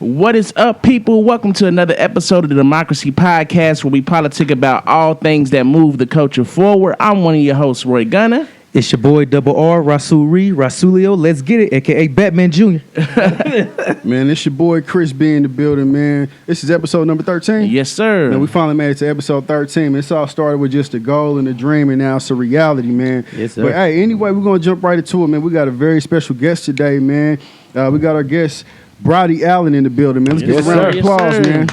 What is up, people? Welcome to another episode of the Demxcrazy podcast, where we politic about all things that move the culture forward. I'm one of your hosts, Roy Gunner. It's your boy Double R, Rasulio. Let's get it, aka Batman Jr. Man, it's your boy Chris B in the building, man. This is episode number 13. Yes, sir. Man, we finally made it to episode 13. It's all started with just a goal and a dream, and now it's a reality, man. Yes, sir. But hey, anyway, we're gonna jump right into it, man. We got a very special guest today, man. We got our guest Broddy Alan in the building, man. Let's give a round of applause, man.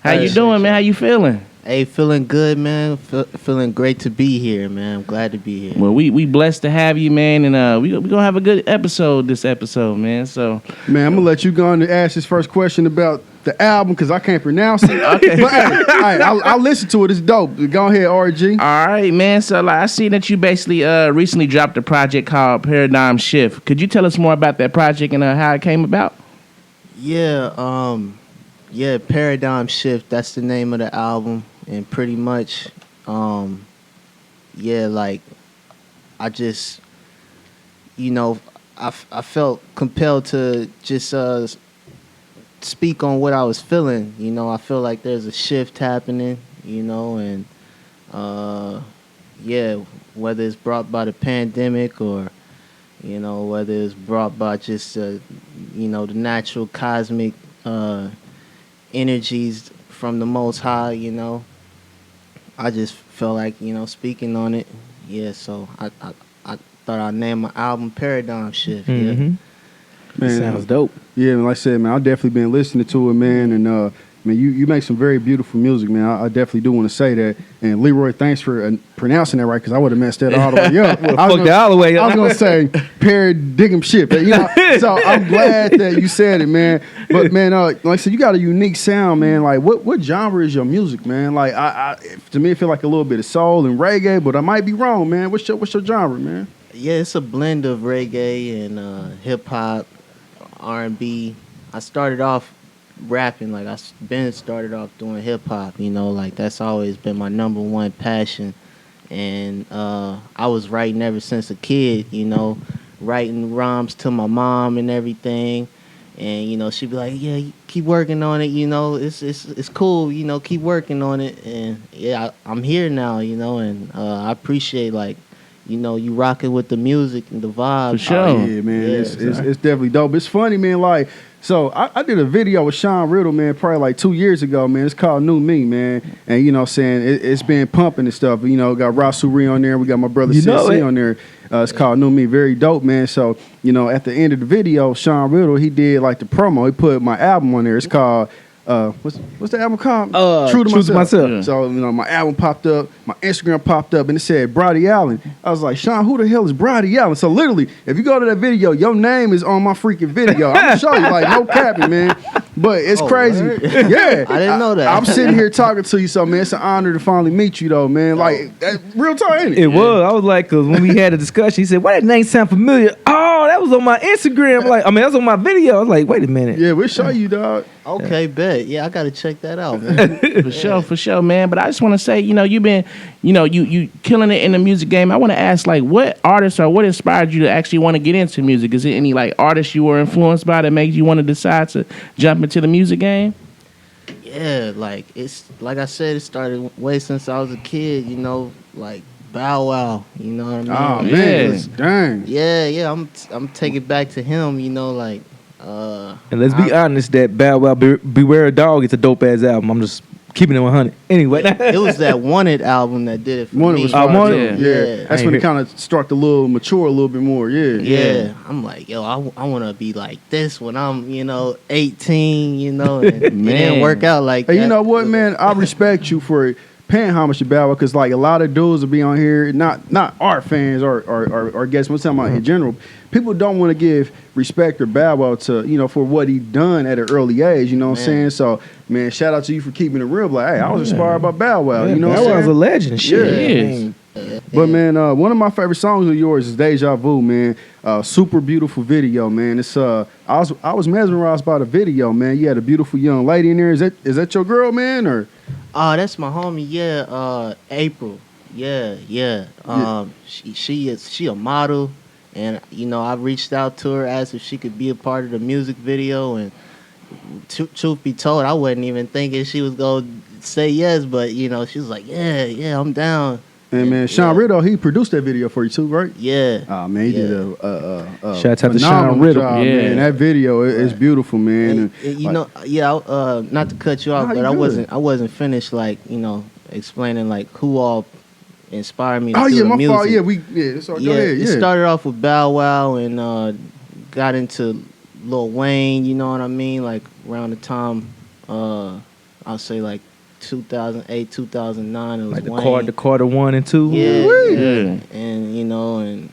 How you doing, man? How you feeling? Hey, feeling good, man. Feeling great to be here, man. I'm glad to be here. Well, we blessed to have you, man, and we gonna have a good episode this episode, man. So, man, I'm gonna let you go on and ask this first question about the album because I can't pronounce it. Okay. But hey, I'll listen to it. It's dope. Go ahead, RG. all right, man. So, like, I see that you basically recently dropped a project called Paradigm Shift. Could you tell us more about that project and how it came about? Yeah, Paradigm Shift. That's the name of the album, and pretty much, like, I just, I felt compelled to just speak on what I was feeling. I feel like there's a shift happening. And whether it's brought by the pandemic or whether it's brought by just the natural cosmic energies from the Most High. I just felt like speaking on it. Yeah, so I thought I'd name my album Paradigm Shift. Mm-hmm. Man, Sounds dope. Yeah, like I said, man, I've definitely been listening to it, man, and man, you make some very beautiful music, man. I definitely do want to say that. And Leroy, thanks for pronouncing that right, because I would have messed that all the way up. I was going to say Paradigm Shift. So I'm glad that you said it, man. But man, like I said, you got a unique sound, man. Like what genre is your music, man? Like to me, it feel like a little bit of soul and reggae, but I might be wrong, man. What's your genre, man? Yeah, it's a blend of reggae and hip hop, R&B. I started off rapping, like started off doing hip hop, like that's always been my number one passion. And I was writing ever since a kid, writing rhymes to my mom and everything. And she'd be like, yeah, keep working on it, it's cool, keep working on it. And yeah, I'm here now, and I appreciate you rocking with the music and the vibe. For sure. Oh, yeah, man. Yeah, it's definitely dope. It's funny, man. Like, so I did a video with Sean Riddle, man, probably like 2 years ago, man. It's called New Me, man. And, it's been pumping and stuff. Got Rasuri on there. We got my brother CC on there. It's called New Me. Very dope, man. So, at the end of the video, Sean Riddle, he did like the promo. He put my album on there. It's called... what's the album called? True to myself. Yeah. So my album popped up, my Instagram popped up, and it said Broddy Alan. I was like, Sean, who the hell is Broddy Alan? So literally, if you go to that video, your name is on my freaking video. I'm gonna show you, like, no capping, man. But it's crazy. Word? Yeah, I didn't know that. I'm sitting here talking to you, so man, it's an honor to finally meet you, though, man. Like, real talk, ain't it? It was. I was like, because when we had a discussion, he said, "Why that name sound familiar?" Oh, that was on my Instagram. That was on my video. I was like, wait a minute. Yeah, we'll show you, dog. Okay, bet. Yeah, I gotta check that out, man. For sure, man. But I just want to say, you've been, you killing it in the music game. I want to ask, like, what artists or what inspired you to actually want to get into music? Is it any like artists you were influenced by that made you want to decide to jump into the music game? Yeah, like it's like I said, it started way since I was a kid. Like Bow Wow. You know what I mean? Oh man, dang. Yeah. I'm taking it back to him. Like. And let's be honest, that Bow Wow Beware a Dog, it's a dope ass album. I'm just keeping it 100. Anyway, it was that Wanted album that did it for Wanted me. was fire. Wanted? Yeah. That's when it kind of started to mature a little bit more. Yeah. I'm like, yo, I want to be like this when I'm, 18, and it didn't work out like that. Hey, you know what, man? I respect you for paying homage to Bow Wow, because like a lot of dudes will be on here, not our fans or guests, I'm talking about in general. People don't want to give respect or Bow Wow to, for what he done at an early age, you know what I'm saying? So, man, shout out to you for keeping it real. Like, hey, I was inspired by Bow Wow, you know what I'm saying? Bow Wow's a legend, shit. Yeah, he is. But man, one of my favorite songs of yours is Deja Vu, man. Super beautiful video, man. It's I was mesmerized by the video, man. You had a beautiful young lady in there. Is that your girl, man, or? That's my homie. Yeah, April. Yeah. She a model, and I reached out to her, asked if she could be a part of the music video, and truth be told, I wasn't even thinking she was gonna say yes, but you know, she was like, yeah, I'm down. And man, Sean Riddle, he produced that video for you too, right? Yeah. Oh man, he did a Shout out to Sean phenomenal Riddle. job, Yeah. man. That video is beautiful, man. And you know, not to cut you off, Nah, but you good. I wasn't finished, like, you know, explaining like who all inspired me to Oh do yeah, the my music. fault. Yeah, sorry. Go ahead. It Yeah. started off with Bow Wow and got into Lil Wayne, you know what I mean? Like around the time, I'll say like 2008, 2009. It was Like Wayne. the Carter 1 and 2. Yeah. And you know, and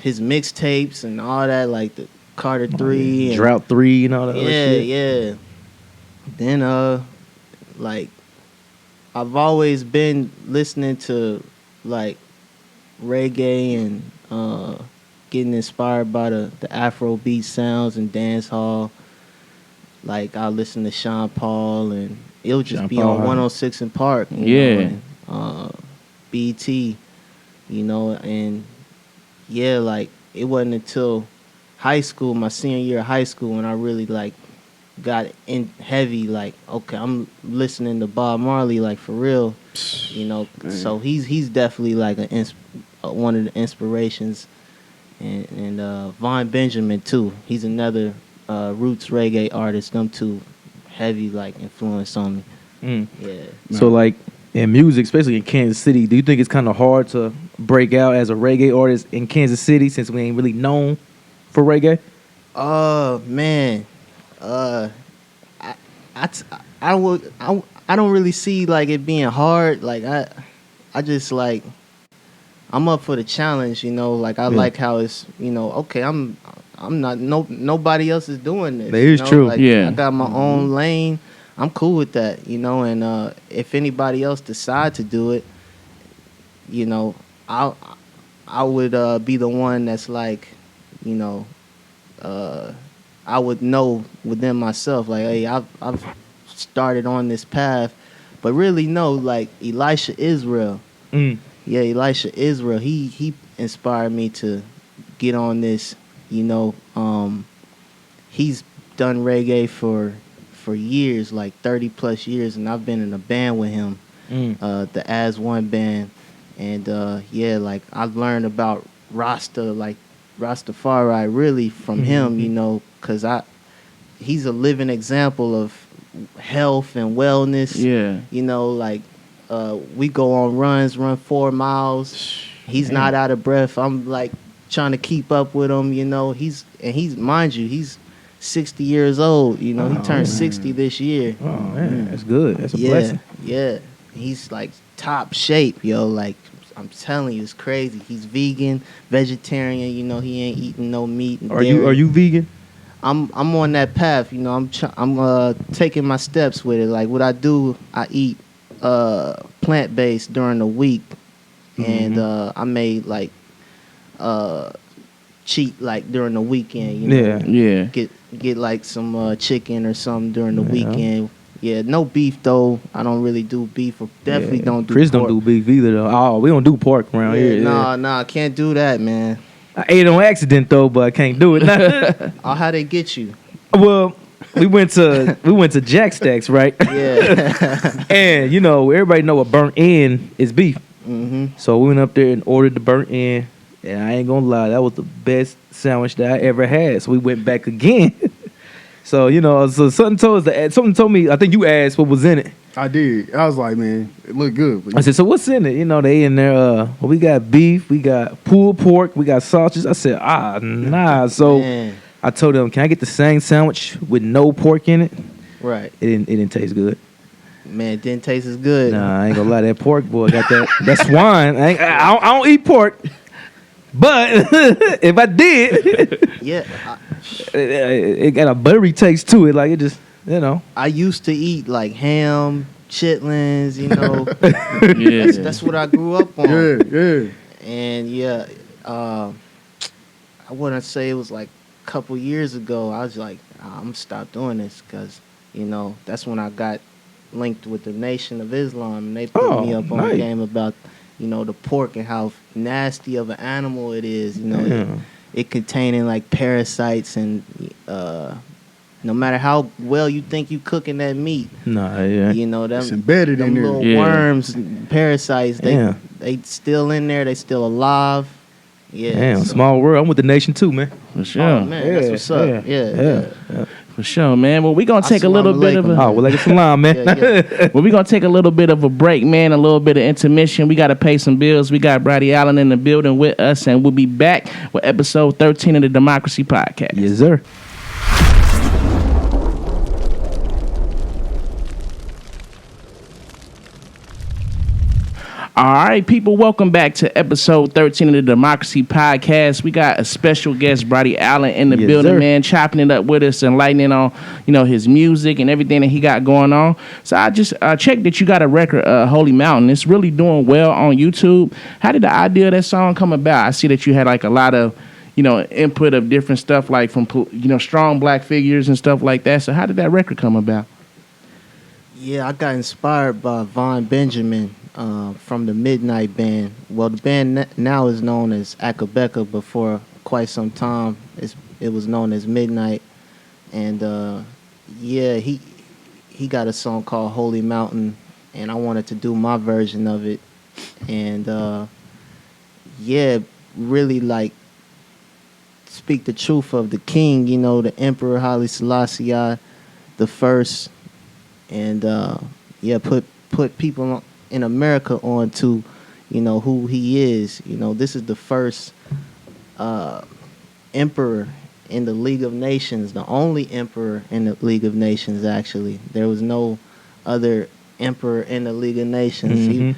his mixtapes and all that, like the Carter 3, and Drought 3 and all that other shit. yeah. Then like I've always been listening to like reggae and getting inspired by the Afrobeat sounds and dance hall. Like I listen to Sean Paul, and it'll just Sean be Paul, on huh? 106 in Park. You Yeah. know, and, BT, you know, and yeah, like it wasn't until high school, my senior year of high school, when I really like got in heavy. Like, okay, I'm listening to Bob Marley, like for real, you know. Man. So he's definitely like one of the inspirations, and Von Benjamin too. He's another roots reggae artist. Them two heavy like influence on me. Mm. Yeah. So like in music, especially in Kansas City, do you think it's kind of hard to break out as a reggae artist in Kansas City since we ain't really known for reggae? Man, I don't really see like it being hard. Like I just like I'm up for the challenge. You know, like I like how it's, you know, okay, I'm not nobody else is doing this. That is you know? true. Like, Yeah. I got my own lane. I'm cool with that, you know. And if anybody else decide to do it, you know, I would be the one that's like, you know, I would know within myself, like, hey, I've started on this path, but really no, like Elisha Israel. Mm. Yeah, Elisha Israel. He inspired me to get on this. You know, he's done reggae for years, like 30 plus years, and I've been in a band with him, the As One band, and yeah, like I've learned about Rasta, like Rastafari, really from him. You know, cause he's a living example of health and wellness. Yeah. You know, like we go on runs, run 4 miles. He's not out of breath. I'm like trying to keep up with him. You know, he's mind you, he's 60 years old. You know, he turned 60 this year. Oh man, that's good. That's a Yeah, blessing. yeah. He's like top shape, yo. Like I'm telling you, it's crazy. He's vegan, vegetarian. You know, he ain't eating no meat. And Are dairy. you vegan? I'm on that path. You know, I'm taking my steps with it. Like what I do, I eat plant-based during the week, and I made like cheat like during the weekend. You know, Yeah. Yeah. get like some chicken or something during the weekend. Yeah, no beef though. I don't really do beef. Or definitely Yeah. don't do Chris pork. don't do beef either though. Oh, we don't do pork around here. Yeah. Nah, I can't do that, man. I ate it on accident though, but I can't do it. Oh, how they get you? Well, we went to Jack Stacks, right? Yeah. And you know, everybody know what burnt end is beef. Mm-hmm. So we went up there and ordered the burnt end, and I ain't gonna lie, that was the best sandwich that I ever had. So we went back again. So you know, so something told me. I think you asked what was in it. I did. I was like, man, it looked good. But I said, so what's in it? You know, they in there. Well, we got beef, we got pulled pork, we got sausages. I said, nah. So Man. I told them, can I get the same sandwich with no pork in it? Right. It didn't taste good. Man, it didn't taste as good. Nah, I ain't gonna lie, that pork boy got that swine. I don't eat pork, but if I did, Yeah. it got a buttery taste to it. Like it just, you know. I used to eat like ham, chitlins, you know. Yeah. That's what I grew up on. yeah. And yeah, I wouldn't say it was like a couple years ago. I was like, I'm gonna stop doing this because, you know, that's when I got linked with the Nation of Islam, and they put me up on nice. the game about, you know, the pork and how nasty of an animal it is. You know, Yeah. it containing like parasites and no matter how well you think you cooking that meat, Nah, yeah. you know them. It's embedded them in there. little Yeah. worms, and parasites. Yeah. They still in there. They still alive. Yeah. Damn, so- small world. I'm with the nation too, man. For sure. Oh man, that's what's up. Yeah. For sure, man. Well, we're going to take a Assalamu little bit of alaikum. a... Oh, well, like a salam, man. Yeah. Well, we're going to take a little bit of a break, man, a little bit of intermission. We got to pay some bills. We got Broddy Alan in the building with us, and we'll be back with episode 13 of the Demxcrazy Podcast. Yes, sir. All right, people, welcome back to episode 13 of the Demxcrazy Podcast. We got a special guest, Broddy Alan, in the Yes, building, sir. man, chopping it up with us, enlightening on, his music and everything that he got going on. So I just checked that you got a record, Holy Mountain. It's really doing well on YouTube. How did the idea of that song come about? I see that you had like a lot of, input of different stuff, like from, strong black figures and stuff like that. So how did that record come about? Yeah, I got inspired by Von Benjamin from the Midnight Band. Well, the band now is known as Akabeka, but for quite some time it was known as Midnight. And he got a song called Holy Mountain, and I wanted to do my version of it. And really like speak the truth of the king, the Emperor Haile Selassie the first. And put people in America on to, who he is. This is the first emperor in the League of Nations, the only emperor in the League of Nations, actually. There was no other emperor in the League of Nations.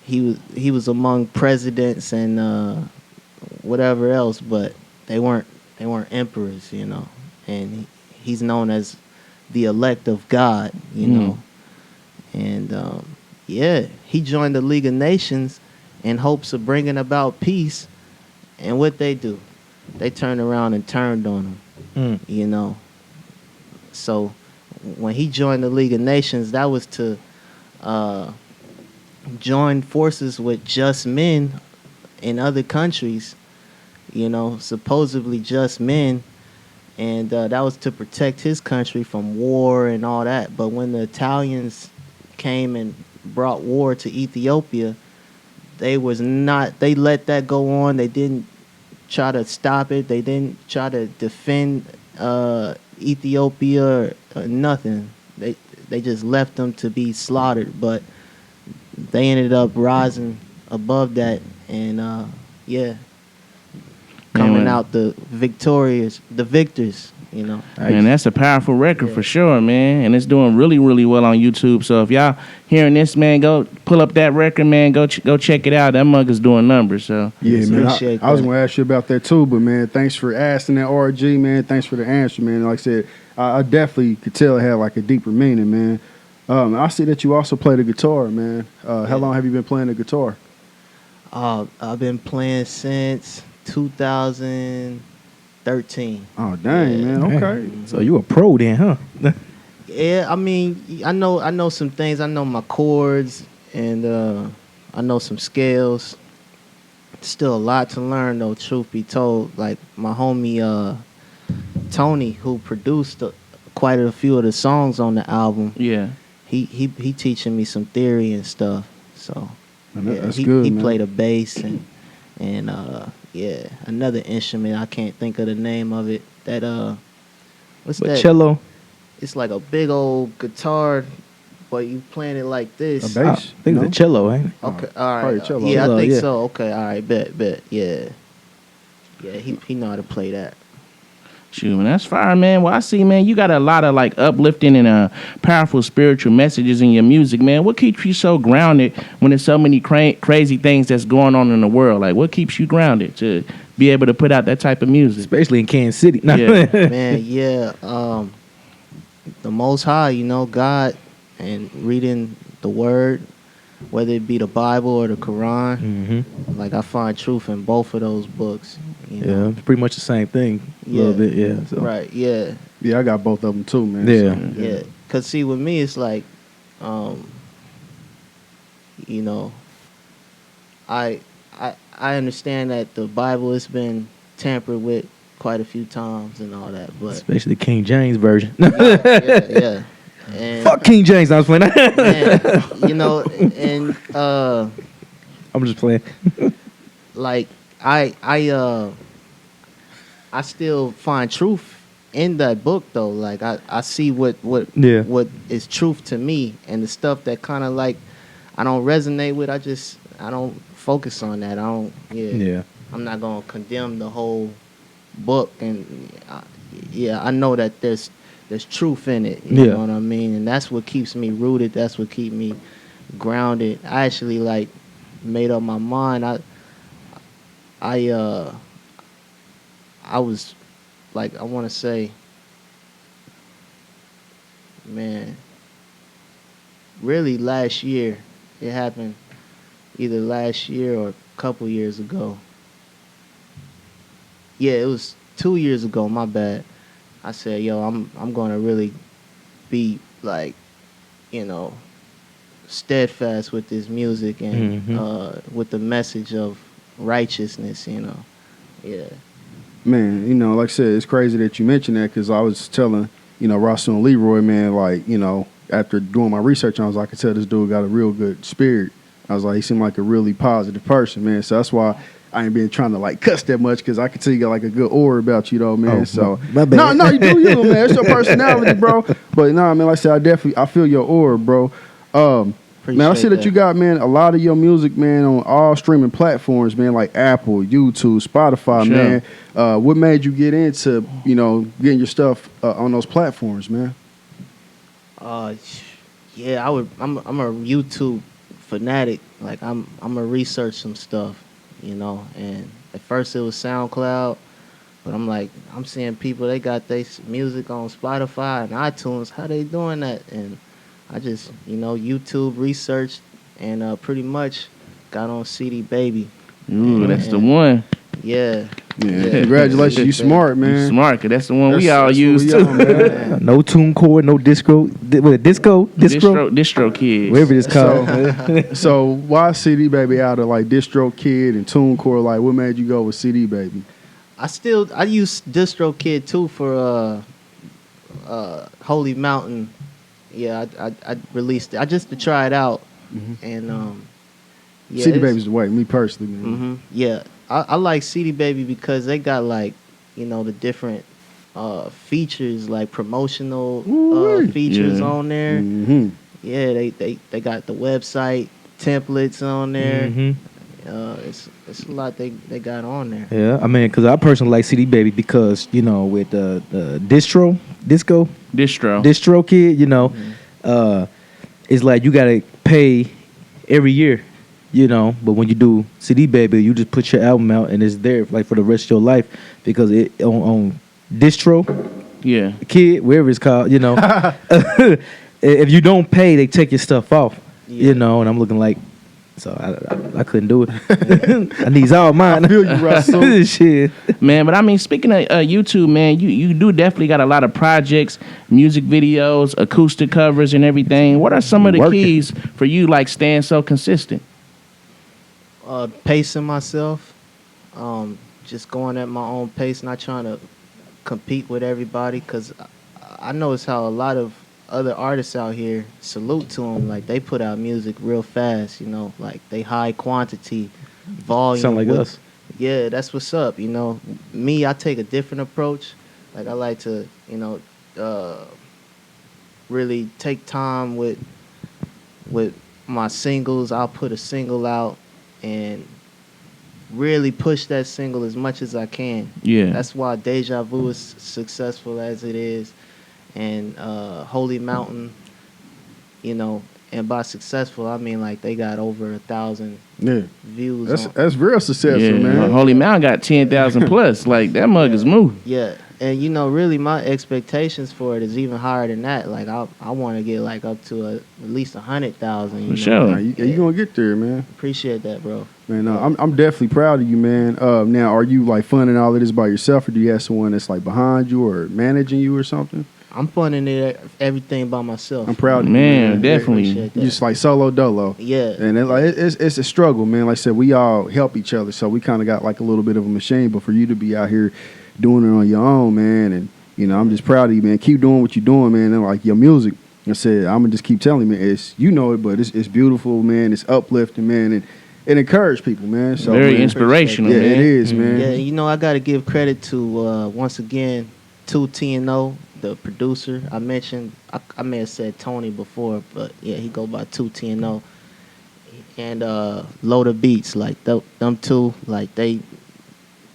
Mhm. He was among presidents and whatever else, but they weren't emperors, And he's known as the elect of God, And he joined the League of Nations in hopes of bringing about peace. And what they do, they turned around and turned on him, So when he joined the League of Nations, that was to join forces with just men in other countries, supposedly just men. And that was to protect his country from war and all that. But when the Italians came and brought war to Ethiopia, they let that go on. They didn't try to stop it. They didn't try to defend Ethiopia or nothing. They just left them to be slaughtered. But they ended up rising above that and coming out the victors, Man, that's a powerful record for sure, man. And it's doing really, really well on YouTube. So if y'all hearing this, man, go pull up that record, man. Go check it out. That mug is doing numbers. So Yeah, man. Appreciate I was that. going to ask you about that too, but man, thanks for asking that, RG, man. Thanks for the answer, man. Like I said, I definitely could tell it had like a deeper meaning, man. I see that you also play the guitar, man. How long have you been playing the guitar? I've been playing since 2013. Oh, dang, man. Okay. So you a pro then, huh? Yeah, I mean, I know some things. I know my chords and I know some scales. Still a lot to learn, though. Truth be told, like my homie Tony, who produced quite a few of the songs on the album. yeah. He teaching me some theory and stuff. So Man, that's he good, he man. played a bass and another instrument. I can't think of the name of it. That what's But that? cello. It's like a big old guitar, but you playing it like this. A bass? I think No? it's a cello, ain't it? Okay, all probably right. cello. Yeah, Cello, I think yeah. so. Okay, all right, bet. Yeah, he know how to play that. Shoot, man, that's fire, man. Well, I see, man, you got a lot of like uplifting and powerful spiritual messages in your music, man. What keeps you so grounded when there's so many crazy things that's going on in the world? Like, what keeps you grounded to be able to put out that type of music? Especially in Kansas City. Nah. Yeah. Man, yeah. The Most High, God, and reading the Word, whether it be the Bible or the Quran. Mm-hmm. Like I find truth in both of those books. Yeah, it's pretty much the same thing. A little bit, yeah. So. Right. Yeah. Yeah, I got both of them too, man. Yeah. So, Yeah. Cause see, with me, it's like, I understand that the Bible has been tampered with quite a few times and all that. But Especially the King James version. yeah. And Fuck King James. I was playing. man, you know, and I'm just playing. like I still find truth in that book though. Like I see what Yeah. what is truth to me, and the stuff that kind of like I don't resonate with. I don't focus on that. I don't. Yeah. I'm not gonna condemn the whole book, and I know that there's truth in it. You know what I mean? And that's what keeps me rooted. That's what keeps me grounded. I actually like made up my mind. I was like, I want to say, man, really last year. It happened either last year or a couple years ago. Yeah, it was 2 years ago, my bad. I said, yo, I'm going to really be like, you know, steadfast with this music and with the message of righteousness, you know. Yeah. Man, you know, like I said, it's crazy that you mentioned that because I was telling, you know, Russell and Leroy, man, like, you know, after doing my research, I was like, I could tell this dude got a real good spirit. I was like, he seemed like a really positive person, man. So that's why I ain't been trying to like cuss that much because I could tell you got like a good aura about you, though, man. Oh, so my bad. no, you do you, man. It's your personality, bro. But no, man, like I said, I feel your aura, bro. Man, I see that you got, man, a lot of your music, man, on all streaming platforms, man, like Apple, YouTube, Spotify, Sure. man. What made you get into, you know, getting your stuff on those platforms, man? Yeah, I'm a YouTube fanatic. Like I'm gonna research some stuff, you know. And at first it was SoundCloud, but I'm like, I'm seeing people, they got their music on Spotify and iTunes. How they doing that? And I just, you know, YouTube researched and pretty much got on CD Baby. Ooh, that's the one. Yeah. Yeah, congratulations. You smart, man. You smart, 'cause that's the one we all That's use what we too. on, man. No TuneCore, no disco. Distro kids. Whatever it's called. So why CD Baby out of like DistroKid and TuneCore? Like, what made you go with CD Baby? I use DistroKid too for Holy Mountain. Yeah, I released it. I just to try it out. And yeah, CD Baby's the way, me personally, man. Yeah, I like CD Baby because they got like, you know, the different features, like promotional features on there. Yeah, they got the website templates on there. It's a lot they got on there. Yeah, I mean, because I personally like CD Baby because, you know, with the DistroKid, you know, it's like you got to pay every year. You know, but when you do CD Baby, you just put your album out and it's there like for the rest of your life because it on Kid, wherever it's called, you know, if you don't pay, they take your stuff off, you know, and I'm looking like, so I couldn't do it. I need all mine. I feel you, Russell. Shit. Man, but I mean, speaking of YouTube, man, you do definitely got a lot of projects, music videos, acoustic covers, and everything. What are some of the keys for you, like staying so consistent? Pacing myself, just going at my own pace, not trying to compete with everybody, because I notice how a lot of other artists out here, salute to them, like they put out music real fast, you know, like they high quantity, volume. Sound like us. Yeah, that's what's up, you know. Me, I take a different approach. Like I like to, you know, really take time with my singles. I'll put a single out and really push that single as much as I can. Yeah. That's why Deja Vu is successful as it is. And Holy Mountain, you know, and by successful, I mean like they got over 1,000 views. That's real successful, man. Holy Mountain got 10,000 plus. Like that mug is moving. Yeah. And you know, really, my expectations for it is even higher than that. Like I want to get like up to at least 100,000. For sure. Nah, you gonna get there, man. Appreciate that, bro. Man, I'm definitely proud of you, man. Now, are you like funding all of this by yourself, or do you have someone that's like behind you or managing you or something? I'm funding it everything by myself. I'm proud of you, Man, man. definitely. You just like solo dolo. Yeah. And it's a struggle, man. Like I said, we all help each other, so we kind of got like a little bit of a machine. But for you to be out here doing it on your own, man. And I'm just proud of you, man. Keep doing what you're doing, man. And like your music, I said, I'm gonna just keep telling you, man. It's it, but it's beautiful, man. It's uplifting, man, and it encourages people, man. So Very man, inspirational, yeah, man. it is, man. Yeah, I got to give credit to once again 2TNO, the producer. I mentioned I may have said Tony before, but yeah, he go by 2TNO. And Loader Beats, like them two, like they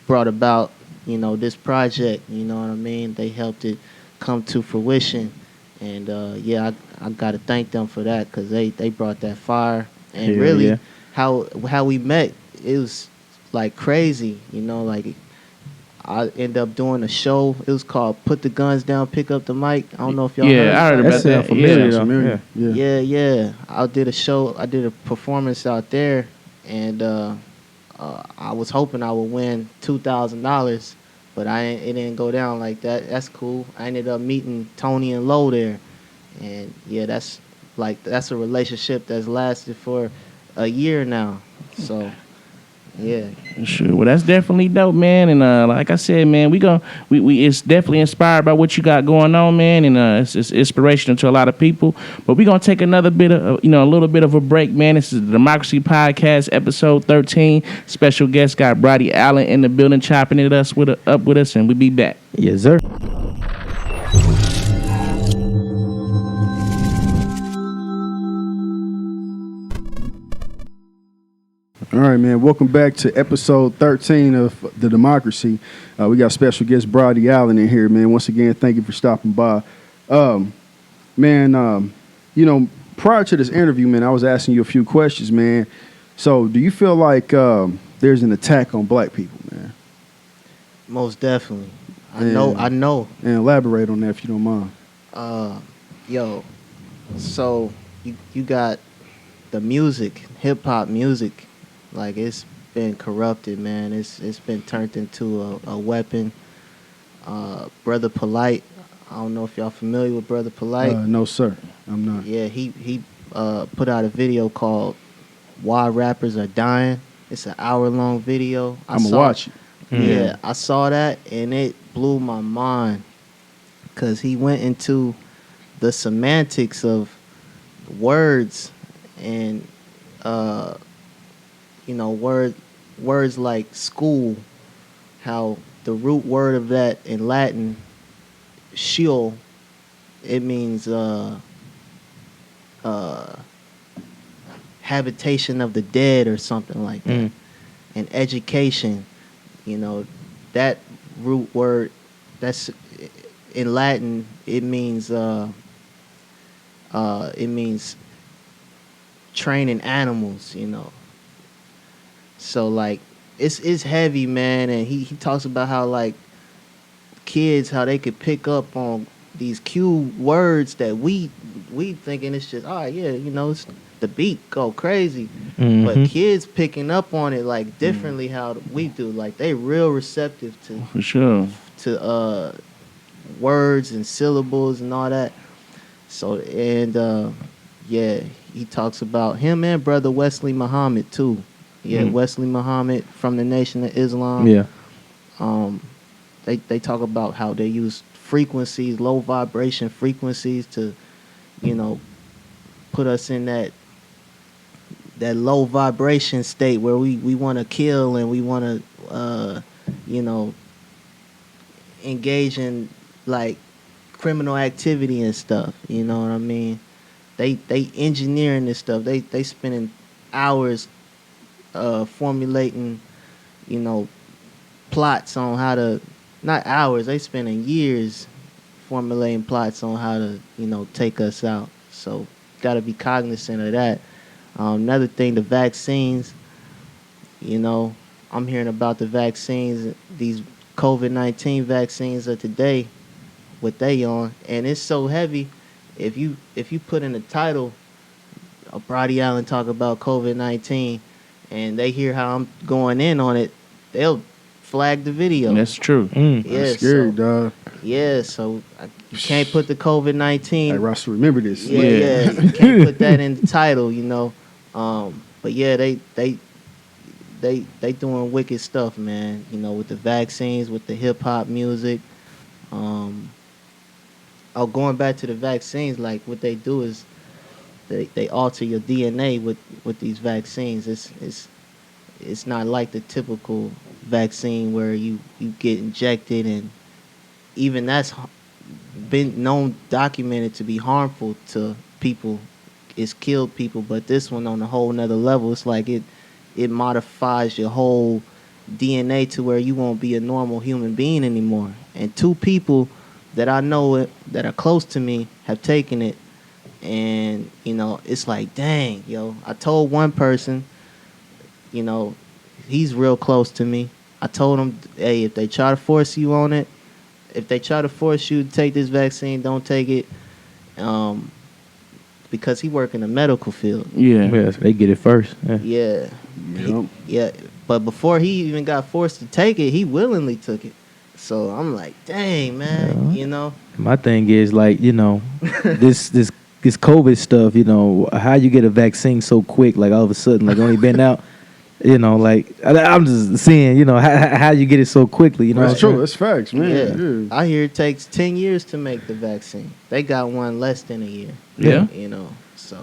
brought about this project. You know what I mean? They helped it come to fruition, and yeah, I gotta thank them for that because they brought that fire. And Hell really, yeah. how we met, it was like crazy. Like I ended up doing a show. It was called "Put the Guns Down, Pick Up the Mic." I don't know if y'all heard Yeah, I heard about about That that. sound familiar, Yeah. though. Familiar. Yeah. Yeah. I did a show. I did a performance out there, and I was hoping I would win $2,000, but it didn't go down like that. That's cool. I ended up meeting Tony and Lo there, and yeah, that's a relationship that's lasted for a year now. So yeah. Sure. Well, that's definitely dope, man. And like I said, man, we it's definitely inspired by what you got going on, man. And it's inspirational to a lot of people. But we're gonna take another bit of a little bit of a break, man. This is the Demxcrazy Podcast, episode 13. Special guest got Broddy Alan in the building, chopping it up with us, and we'll be back. Yes, sir. All right, man. Welcome back to episode 13 of the Demxcrazy. We got special guest Broddy Alan in here, man. Once again, thank you for stopping by. Man, prior to this interview, man, I was asking you a few questions, man. So, do you feel like there's an attack on black people, man? Most definitely. I And- know. And elaborate on that if you don't mind. Yo, so you got the music, hip hop music, like it's been corrupted, man. It's been turned into a weapon. Brother Polite, I don't know if y'all familiar with Brother Polite. No, sir. I'm not. Yeah, he put out a video called "Why Rappers Are Dying." It's an hour-long video. I'm going to watch it. Yeah, I saw that and it blew my mind because he went into the semantics of words and words like school, how the root word of that in Latin, Sheol, it means habitation of the dead or something like that. And education, that root word, that's in Latin, it means training animals, So like it's heavy, man, and he talks about how like kids, how they could pick up on these cue words that we thinking it's just it's the beat go crazy, but kids picking up on it like differently how we do, like they real receptive to For sure. words and syllables and all that. So and he talks about him and brother Wesley Muhammad too. Yeah, Wesley Muhammad from the Nation of Islam. Yeah. They talk about how they use frequencies, low vibration frequencies to, put us in that low vibration state where we want to kill and we want to, engage in like criminal activity and stuff. You know what I mean? They engineering this stuff. They spending hours formulating, plots on how to, not hours, they spending years formulating plots on how to, take us out. So got to be cognizant of that. Another thing, the vaccines, I'm hearing about the vaccines, these COVID-19 vaccines of today, what they on, and it's so heavy. If you put in the title, Broddy Alan talk about COVID-19, and they hear how I'm going in on it, they'll flag the video. That's true. Yeah, That's scary, dog. Yeah, so you can't put the COVID-19. Hey, Ross, remember this. Yeah, you can't put that in the title, But yeah, they doing wicked stuff, man. You know, with the vaccines, with the hip hop music. Going back to the vaccines, like what they do is they alter your DNA with these vaccines. It's not like the typical vaccine where you get injected, and even that's been known, documented to be harmful to people. It's killed people, but this one on a whole nother level. It's like it modifies your whole DNA to where you won't be a normal human being anymore. And 2 people that I know that are close to me have taken it, and you know, it's like, dang, yo. I told one person, you know, he's real close to me. I told him, hey, if they try to force you on it, if they try to force you to take this vaccine, don't take it. Because he work in the medical field. Yeah, so they get it first. Yeah. Yep. Yeah. But before he even got forced to take it, he willingly took it. So I'm like, dang, man, you know. My thing is like, you know, this COVID stuff, you know, how you get a vaccine so quick, like all of a sudden, like only been out, you know, like I'm just seeing, you know, how you get it so quickly, you know. That's true. That's facts, man. Yeah. I hear it takes 10 years to make the vaccine. They got one less than a year. Yeah. You know, so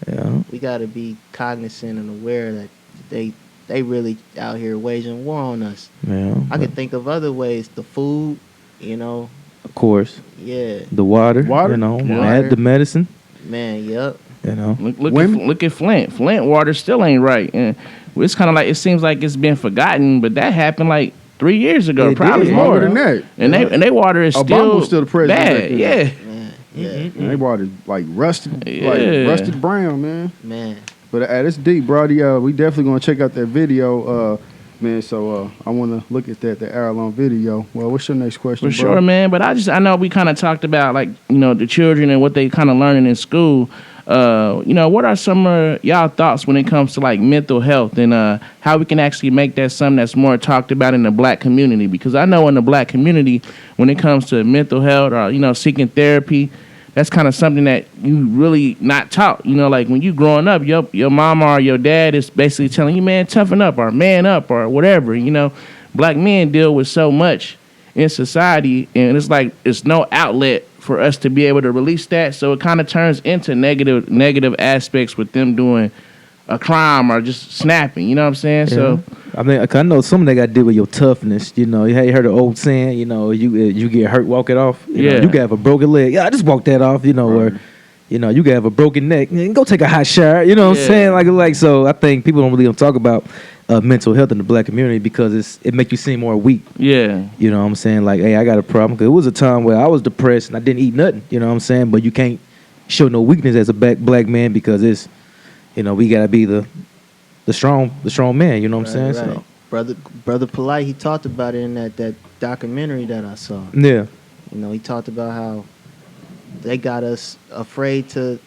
Yeah. we got to be cognizant and aware that they really out here waging war on us. Yeah. I could think of other ways. The food, you know. Of course. Yeah. The water. Water? You know, Water. the medicine. Man, yep. You know. Look at Flint. Flint water still ain't right. And it's kind of like, it seems like it's been forgotten, but that happened like 3 years ago, It probably did. more. Longer than that. And they water is Obama still was still the president back bad. then. Yeah. Man, yeah. And they brought it like rusted, Yeah. like rusted brown, man. Man. But it's deep, Broddy. We definitely gonna check out that video, man. So I want to look at the hour-long video. Well, what's your next question? For bro? sure, man. But I know we kind of talked about, like, you know, the children and what they kind of learning in school. You know, what are some of y'all thoughts when it comes to like mental health and how we can actually make that something that's more talked about in the black community? Because I know in the black community, when it comes to mental health or, you know, seeking therapy, that's kind of something that you really not taught. You know, like when you growing up, your mama or your dad is basically telling you, man, toughen up or man up or whatever. You know, black men deal with so much in society, and it's like it's no outlet for us to be able to release that. So it kind of turns into negative aspects with them doing a crime or just snapping. You know what I'm saying? Yeah. So I mean, I know some of that got to do with your toughness. You know, you heard the old saying, you know, you get hurt, walk it off. You know, you can have a broken leg. Yeah, I just walk that off. You know, or you know, you can have a broken neck. Go take a hot shower. You know what I'm saying? Like so. I think people don't talk about mental health in the black community because it make you seem more weak. yeah, You know what I'm saying? Like, hey, I got a problem. Cause it was a time where I was depressed and I didn't eat nothing. You know what I'm saying? But you can't show no weakness as a black man because it's, you know, we gotta be the strong man. You know what I'm saying? Right. So Brother Polite, he talked about it in that documentary that I saw. yeah, You know, he talked about how they got us afraid to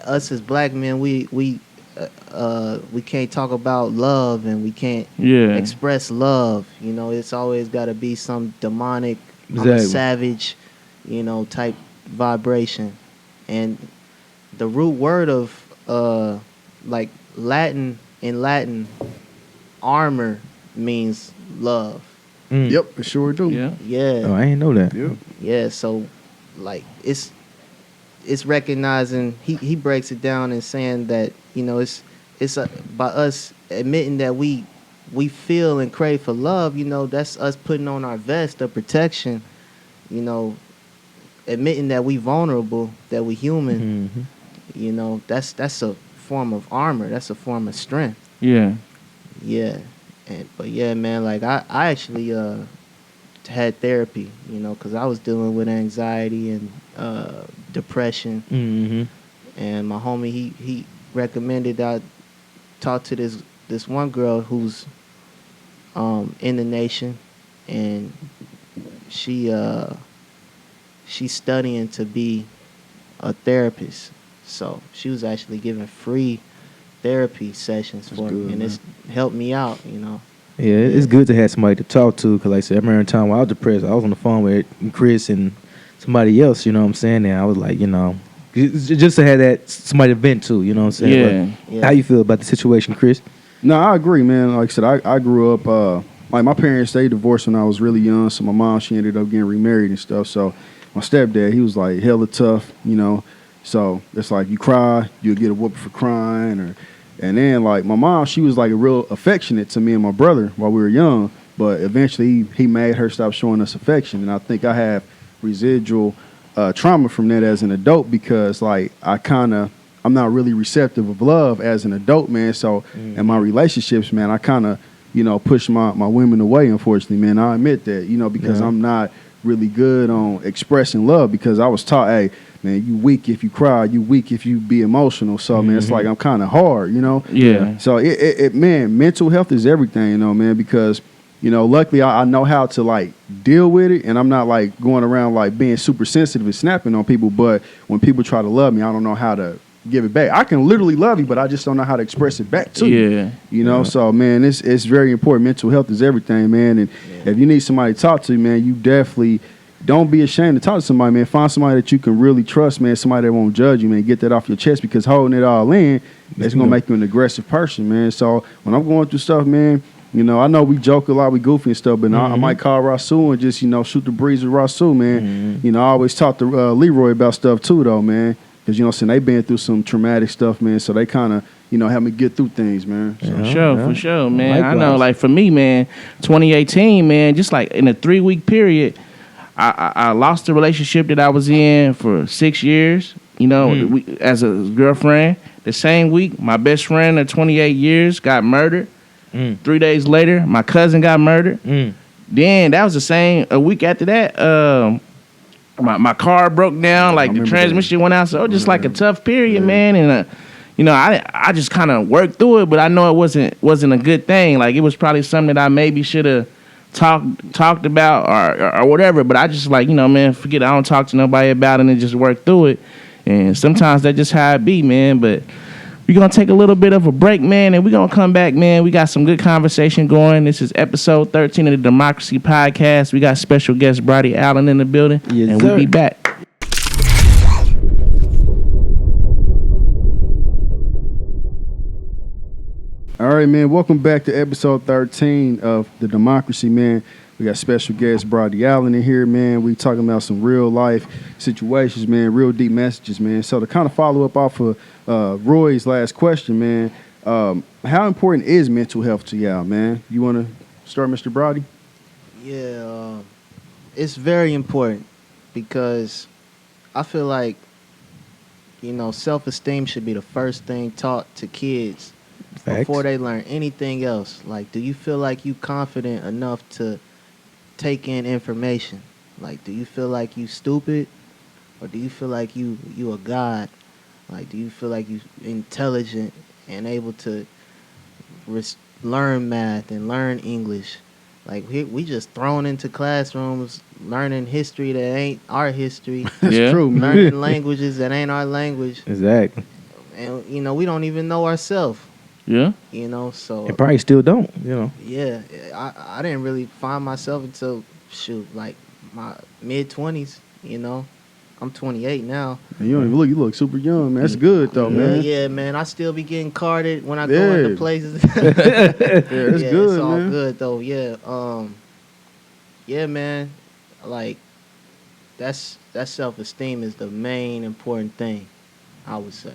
us as black men. We can't talk about love and we can't express love. You know, it's always got to be some demonic, I'm a savage, you know, type vibration. And the root word of like Latin, armor means love. Yep, it sure do. yeah. Yeah. Oh, I ain't know that. Yep. Yeah, so like it's recognizing, he breaks it down and saying that, you know, it's by us admitting that we feel and crave for love, you know, that's us putting on our vest of protection, you know, admitting that we vulnerable, that we human, you know, that's a form of armor, that's a form of strength. Yeah. Yeah. But yeah, man, like I actually had therapy, you know, because I was dealing with anxiety and depression. And my homie, he recommended that I talk to this one girl who's in the nation, and she's studying to be a therapist. So she was actually giving free therapy sessions for me, and it's helped me out, you know. Yeah, it's good to have somebody to talk to because, like I said, I remember a time when I was depressed, I was on the phone with Chris and somebody else, you know what I'm saying? And I was like, you know, just to have that somebody to vent to, you know what I'm saying? Yeah. But how you feel about the situation, Chris? No, I agree, man. Like I said, I grew up like my parents, they divorced when I was really young. So my mom, she ended up getting remarried and stuff. So my stepdad, he was like hella tough, you know. So it's like you cry, you'll get a whooping for crying, and then like my mom, she was like a real affectionate to me and my brother while we were young. But eventually he made her stop showing us affection, and I think I have residual trauma from that as an adult because like I'm not really receptive of love as an adult, man. So in my relationships, man, I kind of, you know, push my women away, unfortunately, man. I admit that, you know, because I'm not really good on expressing love because I was taught, hey, man, you weak if you cry, you weak if you be emotional. So, man, it's like I'm kind of hard, you know? Yeah. So, man, mental health is everything, you know, man, because, you know, luckily I know how to, like, deal with it, and I'm not, like, going around, like, being super sensitive and snapping on people, but when people try to love me, I don't know how to give it back. I can literally love you, but I just don't know how to express it back to you. You know, so man, it's very important. Mental health is everything, man. And if you need somebody to talk to, man, you definitely don't be ashamed to talk to somebody, man. Find somebody that you can really trust, man. Somebody that won't judge you, man. Get that off your chest because holding it all in, it's gonna make you an aggressive person, man. So when I'm going through stuff, man, you know, I know we joke a lot, we goofy and stuff, but I might call Rasul and just, you know, shoot the breeze with Rasul, man. You know, I always talk to Leroy about stuff too, though, man. Because, you know, they've been through some traumatic stuff, man. So they kind of, you know, help me get through things, man. So. For sure, man. Likewise. I know, like, for me, man, 2018, man, just like in a 3-week period, I lost the relationship that I was in for 6 years, you know, as a girlfriend. The same week, my best friend of 28 years got murdered. 3 days later, my cousin got murdered. Then that was the same, a week after that, my car broke down, like the transmission went out. So it was just like a tough period, man. And you know, I just kind of worked through it, but I know it wasn't a good thing. Like it was probably something that I maybe should have talked about or whatever. But I just like, you know, man, forget it. I don't talk to nobody about it and just work through it. And sometimes that's just how it be, man. But we're going to take a little bit of a break, man, and we're going to come back, man. We got some good conversation going. This is episode 13 of the Demxcrazy Podcast. We got special guest Broddy Alan in the building, and we'll be back. All right, man. Welcome back to episode 13 of the Demxcrazy, man. We got special guest Broddy Alan in here, man. We talking about some real life situations, man, real deep messages, man. So to kind of follow up off of Roy's last question, man, how important is mental health to y'all, man? You want to start, Mr. Broddy? Yeah, it's very important because I feel like, you know, self-esteem should be the first thing taught to kids before they learn anything else. Like, do you feel like you confident enough to take in information? Like, do you feel like you stupid, or do you feel like you a god? Like, do you feel like you intelligent and able to learn math and learn English? Like, we just thrown into classrooms learning history that ain't our history. That's true, man. Learning languages that ain't our language. Exactly. And, you know, we don't even know ourselves. Yeah. You know, so. And probably still don't, you know. Yeah. I didn't really find myself until, like my mid-20s, you know. I'm 28 now. And you don't even look. You look super young, man. That's good though, man. Yeah, man. I still be getting carded when I go into places. Yeah, that's good, it's all man. good though. Yeah. Yeah, man. Like that self-esteem is the main important thing, I would say.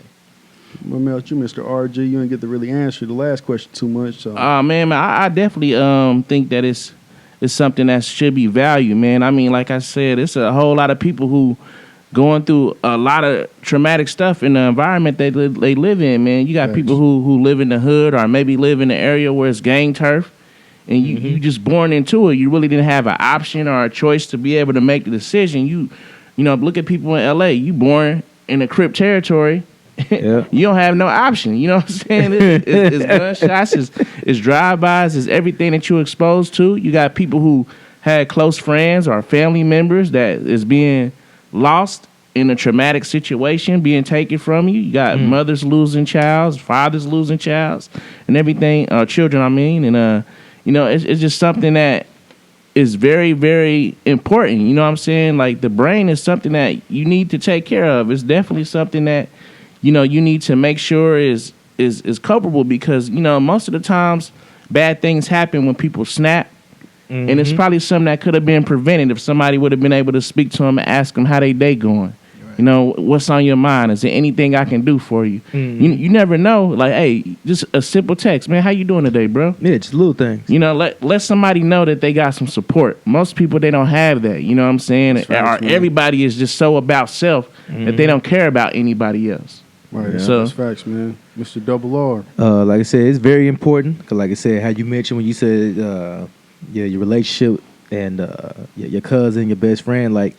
What about you, Mr. RG? You didn't get to really answer the last question too much. So. Man, I definitely think that it's something that should be valued, man. I mean, like I said, it's a whole lot of people who going through a lot of traumatic stuff in the environment they live in, man. You got people who live in the hood or maybe live in the area where it's gang turf, and you just born into it. You really didn't have an option or a choice to be able to make the decision. You know, look at people in L.A. You born in a Crip territory. Yeah. You don't have no option. You know what I'm saying? It's gunshots, it's drive-bys, it's everything that you're exposed to. You got people who had close friends or family members that is being lost in a traumatic situation, being taken from you. You got mothers losing childs, fathers losing childs, and everything, children, I mean. And, you know, it's just something that is very, very important. You know what I'm saying? Like, the brain is something that you need to take care of. It's definitely something that, you know, you need to make sure is is culpable because most of the times bad things happen when people snap. And it's probably something that could have been prevented if somebody would have been able to speak to them and ask them how they day going. Right. What's on your mind? Is there anything I can do for you? You never know. Like, hey, just a simple text, man. How you doing today, bro? Yeah, just little things. Let somebody know that they got some support. Most people, they don't have that. You know what I'm saying? Facts, everybody is just so about self that they don't care about anybody else. Right. So that's facts, man. Mr. Double R. Like I said, it's very important. Cause like I said, how you mentioned when you said your relationship and your cousin, your best friend, like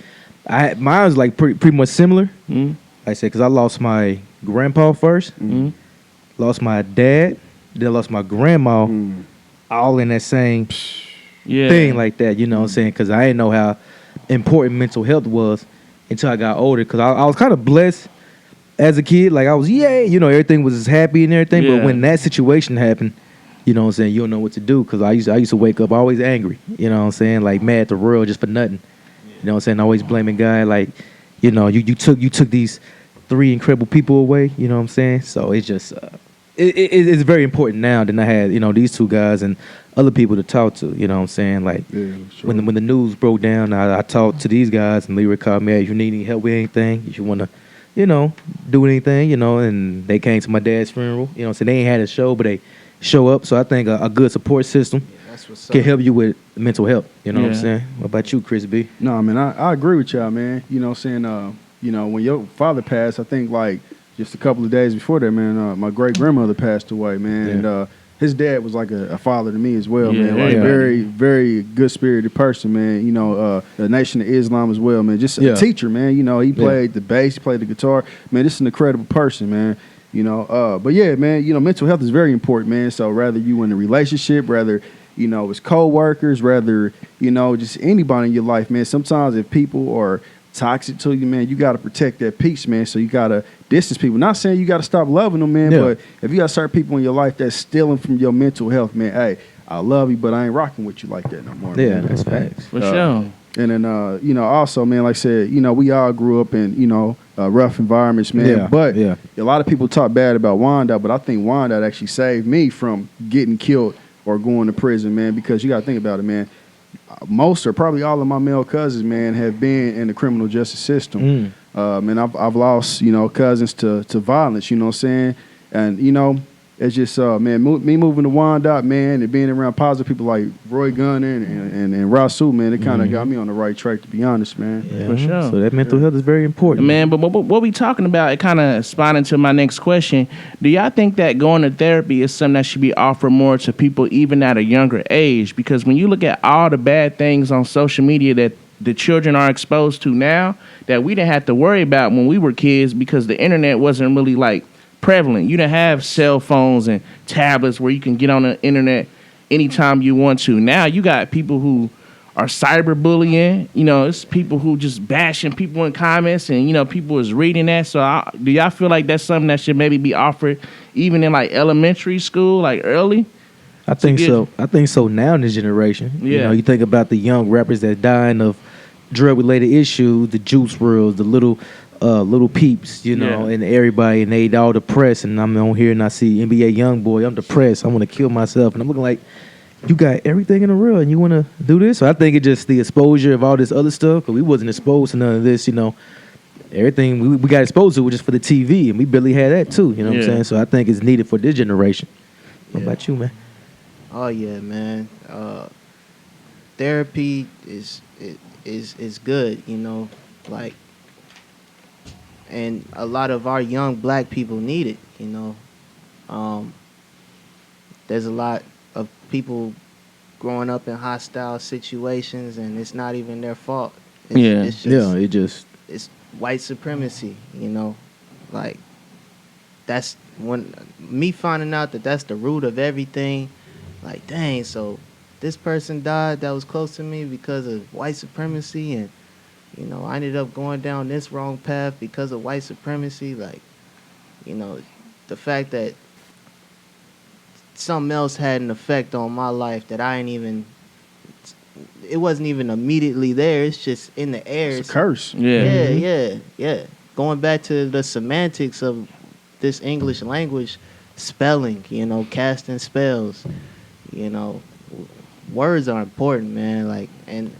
mine was like pretty much similar. Like I said, because I lost my grandpa first, lost my dad, then lost my grandma, all in that same thing like that. You know what I'm saying? Because I didn't know how important mental health was until I got older. Because I was kind of blessed as a kid. Like I was, everything was happy and everything. But when that situation happened, you know what I'm saying, you don't know what to do. Because I used to wake up always angry. You know what I'm saying? Like mad at the world just for nothing. You know what I'm saying? Always blaming God. Like, you took these 3 incredible people away. You know what I'm saying? So it's just it's very important now that I had these 2 guys and other people to talk to. You know what I'm saying? Like when the news broke down, I talked to these guys and Leroy called me. Hey, if you need any help with anything, if you want to do anything, and they came to my dad's funeral. You know what I'm saying? They ain't had a show, but they show up. So I think a good support system can help you with mental health. You know what I'm saying? What about you, Chris B? No, man, I agree with y'all, man. You know what I'm saying? When your father passed, I think like just a couple of days before that, man, my great grandmother passed away, man. And his dad was like a father to me as well, man. Like very, very good spirited person, man. The Nation of Islam as well, man. Just a teacher, man. He played the bass, he played the guitar. Man, this is an incredible person, man. But yeah, man, mental health is very important, man. So rather you in a relationship, rather it's co-workers, rather, just anybody in your life, man. Sometimes if people are toxic to you, man, you got to protect that peace, man. So you got to distance people. Not saying you got to stop loving them, man, but if you got certain people in your life that's stealing from your mental health, man, hey, I love you, but I ain't rocking with you like that no more. Yeah, man. that's facts. For sure. And then, also, man, like I said, we all grew up in, rough environments, man. Yeah, but a lot of people talk bad about Wyandotte, but I think Wyandotte actually saved me from getting killed or going to prison, man, because you got to think about it, man. Most or probably all of my male cousins, man, have been in the criminal justice system. And I've lost, cousins to violence, you know what I'm saying? And, it's just, man, me moving to Wyandotte, man, and being around positive people like Roy Gunner and Rasul, man, it kind of got me on the right track, to be honest, man. Yeah. For sure. So that mental health is very important. Man, but what we talking about, it kind of spawned into my next question. Do y'all think that going to therapy is something that should be offered more to people even at a younger age? Because when you look at all the bad things on social media that the children are exposed to now, that we didn't have to worry about when we were kids because the internet wasn't really like prevalent. You didn't have cell phones and tablets where you can get on the internet anytime you want to. Now you got people who are cyberbullying. It's people who just bashing people in comments, and people is reading that. So do y'all feel like that's something that should maybe be offered even in like elementary school, like early? I think so. I think so now in this generation. Yeah. You think about the young rappers that dying of drug-related issues, the Juice WRLDs, the little peeps, and everybody, and they all depressed, and I'm on here and I see NBA YoungBoy, I'm depressed, I want to kill myself, and I'm looking like, you got everything in the world and you want to do this? So I think it's just the exposure of all this other stuff, because we wasn't exposed to none of this, everything we got exposed to was just for the TV, and we barely had that too, what I'm saying? So I think it's needed for this generation. What about you, man? Oh yeah, man. Therapy is good, like, and a lot of our young black people need it, There's a lot of people growing up in hostile situations, and it's not even their fault. It's just, it's white supremacy, Like, that's when me finding out that that's the root of everything. Like, dang, so this person died that was close to me because of white supremacy, and I ended up going down this wrong path because of white supremacy. Like, the fact that something else had an effect on my life that it wasn't even immediately there. It's just in the air. It's a curse. Yeah. Going back to the semantics of this English language, spelling, casting spells, words are important, man. Like, and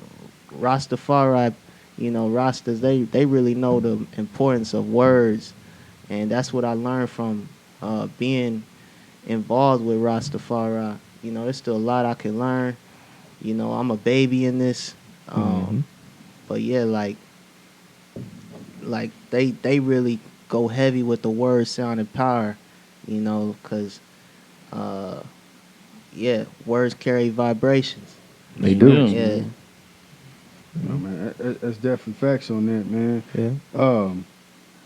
Rastafari, Rastas, they really know the importance of words, and that's what I learned from being involved with Rastafari. There's still a lot I can learn. I'm a baby in this, but yeah, like they really go heavy with the word, sound, and power, because words carry vibrations. They do. Yeah. No, man, that's definitely facts on that, man. Yeah.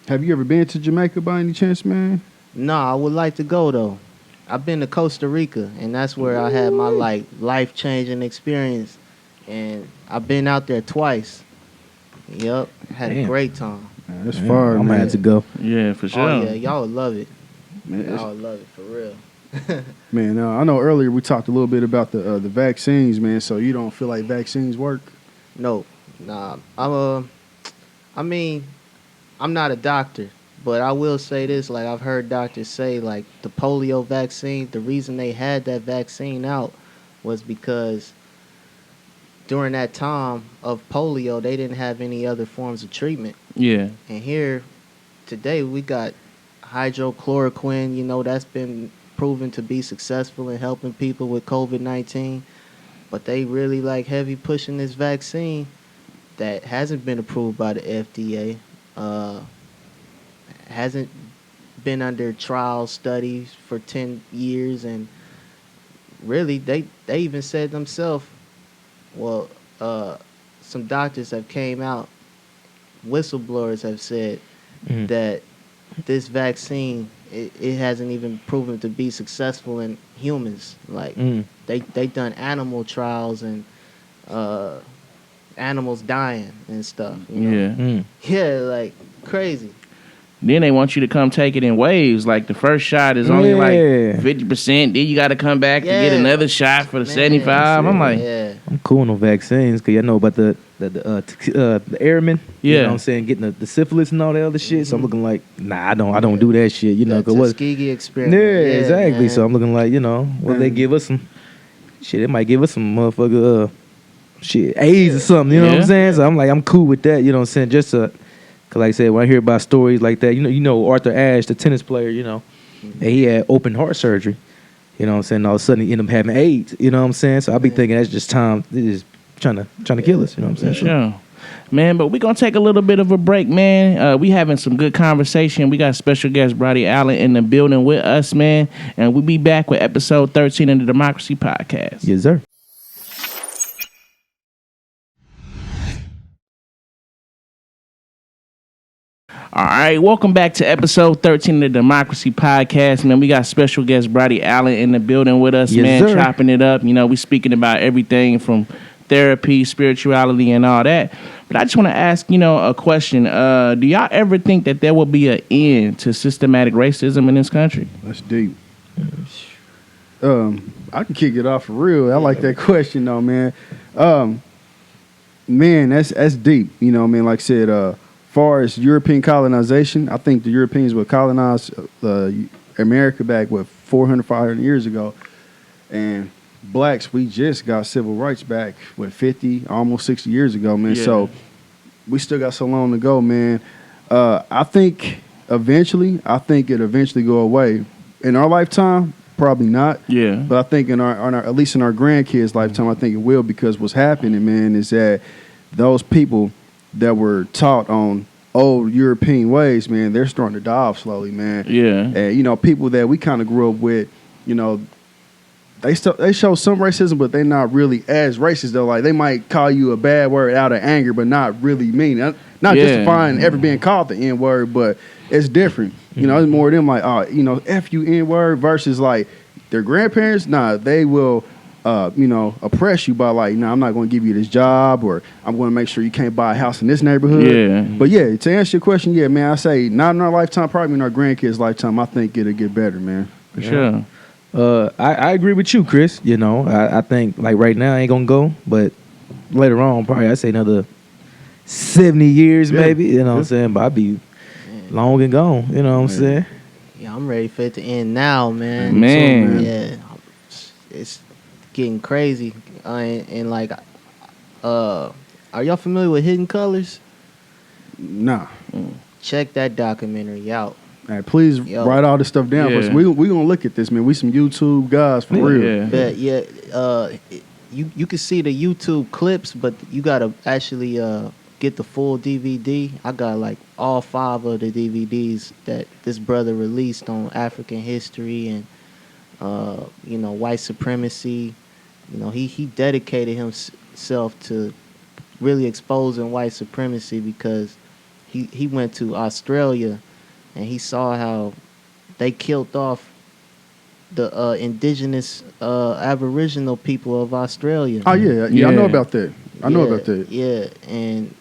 Have you ever been to Jamaica by any chance, man? No, I would like to go though. I've been to Costa Rica, and that's where I had my life-changing experience, and I've been out there twice. Yep, had a great time. Man, that's far, I'm man. gonna have to go. Yeah, for sure. Oh yeah, y'all would love it. Man, Y'all would love it for real. man, I know earlier we talked a little bit about the vaccines, man. So you don't feel like vaccines work? No, nah. I mean, I'm not a doctor, but I will say this: like I've heard doctors say, like the polio vaccine. The reason they had that vaccine out was because during that time of polio, they didn't have any other forms of treatment. Yeah. And here today we got hydrochloroquine. That's been proven to be successful in helping people with COVID-19. But they really like heavy pushing this vaccine that hasn't been approved by the FDA. Hasn't been under trial studies for 10 years. And really, they even said themselves, well, some doctors have came out, whistleblowers have said that this vaccine, it hasn't even proven to be successful in humans. Like they done animal trials and animals dying and stuff. Yeah, like crazy. Then they want you to come take it in waves. Like the first shot is only like 50%. Then you got to come back to get another shot for the 75. I'm like, I'm cool on no vaccines because I know about the airmen. You know what I'm saying, getting the syphilis and all that other shit. So I'm looking like, nah, I don't do that shit. The Tuskegee experiment. Yeah, exactly. Man. So I'm looking like, will they give us some shit? They might give us some motherfucker AIDS or something. You know what I'm saying? So I'm like, I'm cool with that. You know what I'm saying? Just to. Cause like I said, when I hear about stories like that, you know Arthur Ashe, the tennis player, and he had open heart surgery. You know what I'm saying? All of a sudden he ended up having AIDS. You know what I'm saying? So I be thinking that's just time. They just trying to kill us. You know what I'm saying? Sure. Man, but we're going to take a little bit of a break, man. We having some good conversation. We got special guest Broddy Alan in the building with us, man. And we'll be back with episode 13 of the Demxcrazy Podcast. Yes, sir. All right, welcome back to episode 13 of the Demxcrazy Podcast, man. We got special guest Broddy Alan in the building with us, man, sir. chopping it up. We speaking about everything from therapy, spirituality, and all that. But I just want to ask, a question. Do y'all ever think that there will be an end to systematic racism in this country? That's deep. I can kick it off for real. I like that question though, man. Man, that's deep. Like I said, far as European colonization, I think the Europeans would colonize America back 400, 500 years ago, and blacks, we just got civil rights back 50, almost 60 years ago, man. So we still got so long to go, man. I think it eventually go away in our lifetime. Probably not. Yeah. But I think in our at least in our grandkids' lifetime, I think it will, because what's happening, man, is that those people that were taught on old European ways, man, they're starting to die off slowly, man. Yeah. And people that we kind of grew up with, they show some racism, but they're not really as racist though. Like they might call you a bad word out of anger, but not really mean. Not justifying ever being called the N word, but it's different. It's more of them like, F you N word, versus like their grandparents. Nah, they will oppress you by like, nah, I'm not going to give you this job, or I'm going to make sure you can't buy a house in this neighborhood. Yeah. But yeah, to answer your question, yeah, man, I say not in our lifetime, probably in our grandkids' lifetime. I think it'll get better, man. For sure. I agree with you, Chris. I think like right now I ain't gonna go, but later on, probably I say another 70 years maybe. You know what I'm saying? But I'd be long and gone. You know what I'm saying? Yeah, I'm ready for it to end now, man. Man. Yeah, it's getting crazy. And like, are y'all familiar with Hidden Colors? Nah. Check that documentary out. Hey, please write all this stuff down for us. Yeah. We gonna look at this, man. We some YouTube guys for real. Yeah. But you can see the YouTube clips, but you gotta actually get the full DVD. I got like all 5 of the DVDs that this brother released on African history and white supremacy. You know, he dedicated himself to really exposing white supremacy because he went to Australia and he saw how they killed off the indigenous Aboriginal people of Australia. Oh yeah. I know about that. I know about that. Yeah, and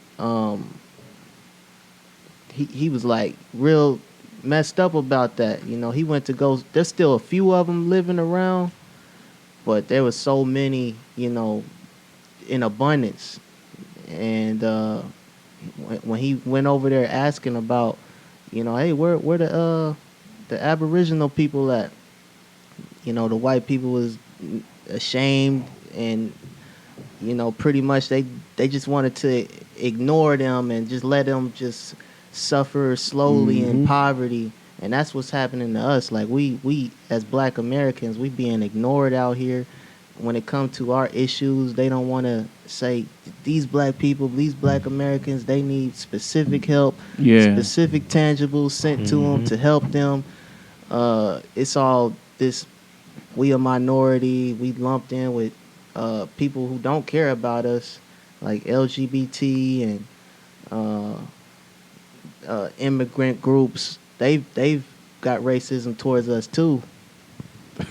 he was like real messed up about that. You know, he went to go. There's still a few of them living around, but there was so many, you know, in abundance. And when he went over there asking about, you know, hey, where the Aboriginal people at? You know, the white people was ashamed and, you know, pretty much they just wanted to ignore them and just let them just suffer slowly in poverty. And that's what's happening to us. Like we as black Americans, we being ignored out here. When it comes to our issues, they don't want to say these black people, these black Americans, they need specific help, specific tangibles sent to them to help them. It's all this, we a minority, we lumped in with people who don't care about us, like LGBT and immigrant groups. They've got racism towards us too.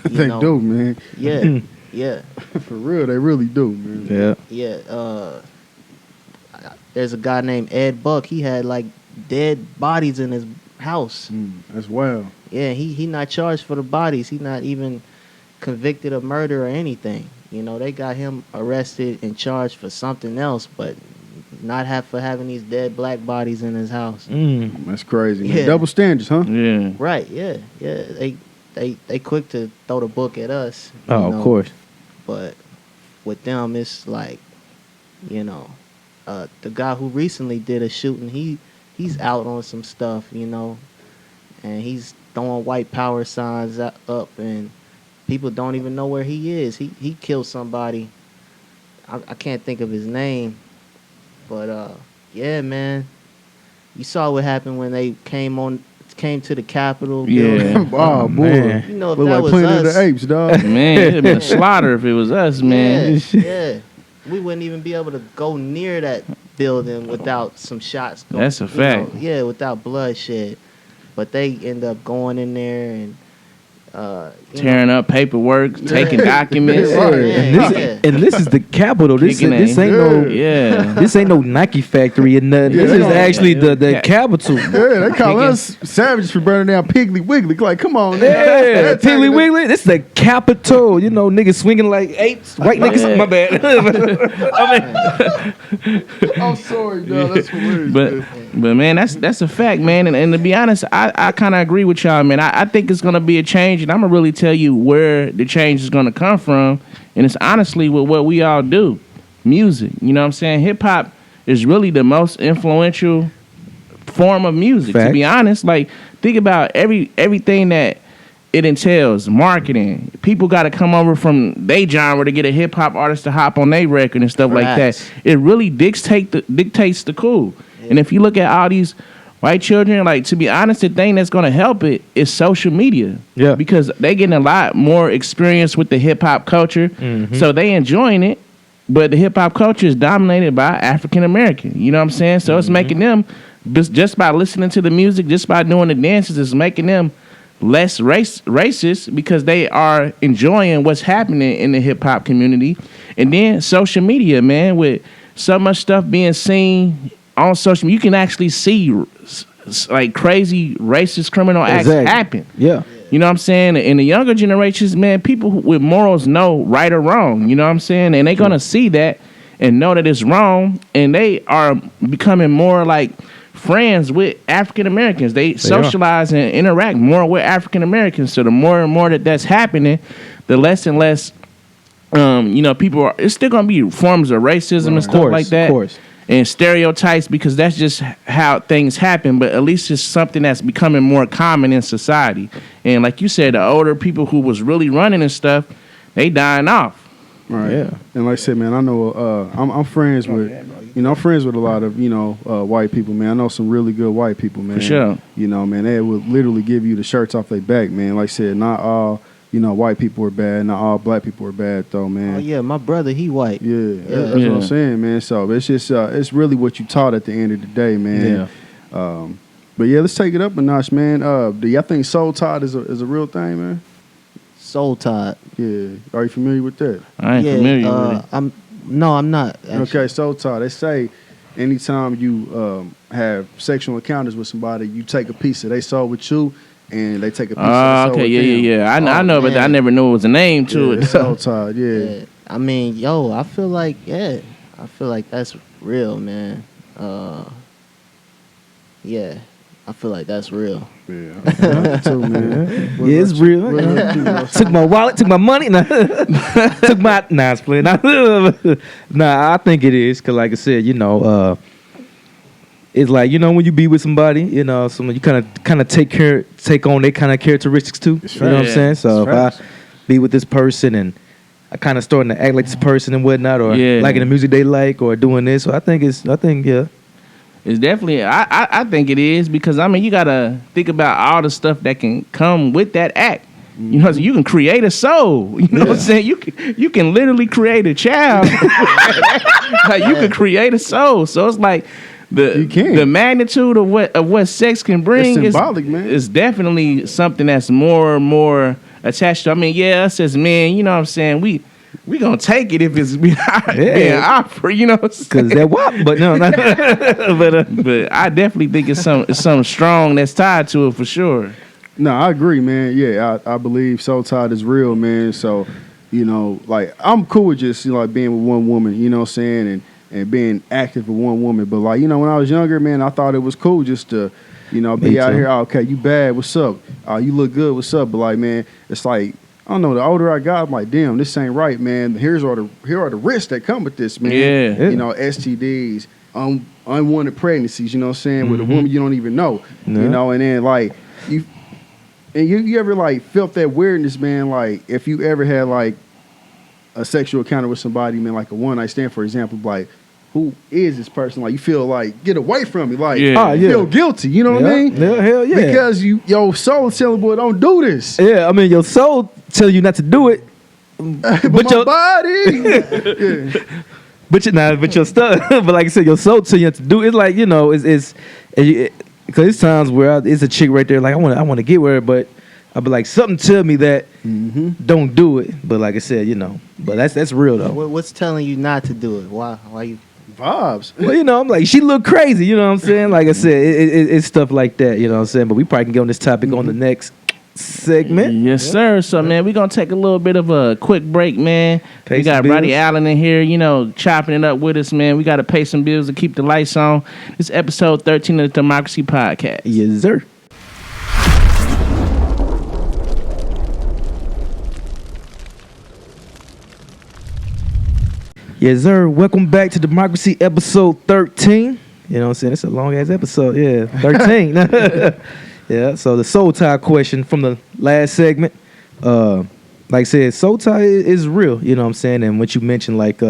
They do, man. Yeah. Yeah. For real, they really do, man. Yeah. Yeah. There's a guy named Ed Buck. He had like dead bodies in his house. That's wild. Yeah, he not charged for the bodies. He not even convicted of murder or anything. You know, they got him arrested and charged for something else, but not for having these dead black bodies in his house. That's crazy, man. Yeah. Double standards, huh? Yeah. Right, yeah. They quick to throw the book at us. Oh, of course. But with them, it's like, you know, the guy who recently did a shooting, he's out on some stuff, you know, and he's throwing white power signs up, and people don't even know where he is. He killed somebody. I can't think of his name, but yeah, man, you saw what happened when they came to the Capitol. Yeah. Oh, boy. Man. You know, if Look that like was Planet of us, the Apes, dog. Man, it'd been a slaughter if it was us, man. yeah, we wouldn't even be able to go near that building without some shots. That's a fact. Yeah, without bloodshed. But they end up going in there and Tearing up paperwork, taking documents. And this is the Capitol. This Kicking ain't it. this ain't no Nike factory or nothing. Yeah, This they is don't- actually the Capitol. Yeah, they call us savages for burning down Piggly Wiggly. Like, come on, man. Yeah, That's Piggly taking it- Wiggly. This is the Capitol. You know, niggas swinging like apes. White niggas. Yeah. My bad. I'm sorry, dog. That's hilarious. But man, that's a fact, man. And to be honest, I kind of agree with y'all, man. I think it's gonna be a change, and I'm gonna really tell you where the change is gonna come from. And it's honestly with what we all do, music. You know what I'm saying? Hip hop is really the most influential form of music. To Fact. be honest, like think about everything that it entails, marketing. People got to come over from their genre to get a hip hop artist to hop on their record and stuff like that. Facts. It really dictates the cool. And if you look at all these white children, like, to be honest, the thing that's going to help it is social media. Yeah. Because they getting a lot more experience with the hip hop culture, so they enjoying it. But the hip hop culture is dominated by African American. You know what I'm saying? So it's making them, just by listening to the music, just by doing the dances, it's making them less racist because they are enjoying what's happening in the hip hop community. And then social media, man, with so much stuff being seen on social media, you can actually see like crazy racist criminal acts happen. Yeah. You know what I'm saying? In the younger generations, man, people with morals know right or wrong. You know what I'm saying? And they're going to see that and know that it's wrong. And they are becoming more like friends with African Americans. They socialize and interact more with African Americans. So the more and more that's happening, the less and less, people are. It's still gonna be forms of racism and stuff like that, of course, and stereotypes, because that's just how things happen. But at least it's something that's becoming more common in society. And like you said, the older people who was really running and stuff, they dying off. Right. Yeah. And like I said, man, I know I'm friends with, I'm friends with a lot of, white people, man. I know some really good white people, man. For sure. Man, they would literally give you the shirts off their back, man. Like I said, not all, white people are bad. Not all black people are bad, though, man. Oh, yeah, my brother, he white. Yeah, that's what I'm saying, man. So it's just, it's really what you taught at the end of the day, man. Yeah. But yeah, let's take it up a notch, man. Do y'all think Soul Tide is a real thing, man? Soul Tide. Yeah. Are you familiar with that? I ain't familiar with it. I'm not. Actually. Okay, Soul Tide. They say anytime you have sexual encounters with somebody, you take a piece of their soul with you, and they take a piece of their soul okay, with yeah. them. I know, but I never knew it was a name to Yeah, it. Soul Tide, yeah. I mean, I feel like that's real, man. Yeah, I feel like that's real. Yeah, I feel like it too, man. Yeah, it's real. Took my wallet, took my money, took my it's playing. Nah, I think it is, because like I said, it's like, when you be with somebody, someone you kind of take on their kind of characteristics too. You know what I'm saying? So if I be with this person and I kind of starting to act like this person and whatnot, or liking the music they like, or doing this, so I think It's definitely, I think it is, because you gotta think about all the stuff that can come with that act. So you can create a soul. You know what I'm saying? You can literally create a child. Like, you can create a soul. So it's like the magnitude of what sex can bring it's symbolic, man. Is definitely something that's more and more attached to. Us as men, you know what I'm saying? We gonna take it if it's being offered, because that wop. But no, but I definitely think it's something strong that's tied to it for sure. No, I agree, man. Yeah, I believe Soul Tide is real, man. So, like, I'm cool with just being with one woman, you know what I'm saying, and being active with one woman. But like, when I was younger, man, I thought it was cool just to, be out here. Oh, okay, you bad? What's up? You look good? What's up? But like, man, it's like, I don't know. The older I got, I'm like, damn, this ain't right, man. Here are the risks that come with this, man. Yeah. STDs, unwanted pregnancies. You know what I'm saying? With a woman you don't even know. No. And then like you ever like felt that weirdness, man? Like if you ever had like a sexual encounter with somebody, man, like a one night stand, for example, like, who is this person? Like, you feel like, get away from me. Like, you feel guilty. You know what I mean? Yeah, hell yeah. Because your soul telling, boy, don't do this. Yeah, your soul tell you not to do it. but your body. But your stuff. But like I said, your soul tell you not to do it. It's like, because it's times where it's a chick right there, like, I want to get with her, but I'll be like, something tell me that don't do it. But like I said, but that's real though. What's telling you not to do it? Why you? Vibes. Well, I'm like, she look crazy, you know what I'm saying? Like I said, it's stuff like that, you know what I'm saying? But we probably can get on this topic on the next segment. Yes, sir. So, man, we're going to take a little bit of a quick break, man. We got Broddy Alan in here, chopping it up with us, man. We got to pay some bills to keep the lights on. This is episode 13 of the Demxcrazy Podcast. Yes, sir. Yes, sir. Welcome back to Demxcrazy episode 13. You know what I'm saying? It's a long-ass episode. Yeah, 13. Yeah, so the soul tie question from the last segment. Like I said, soul tie is real. You know what I'm saying? And what you mentioned, like,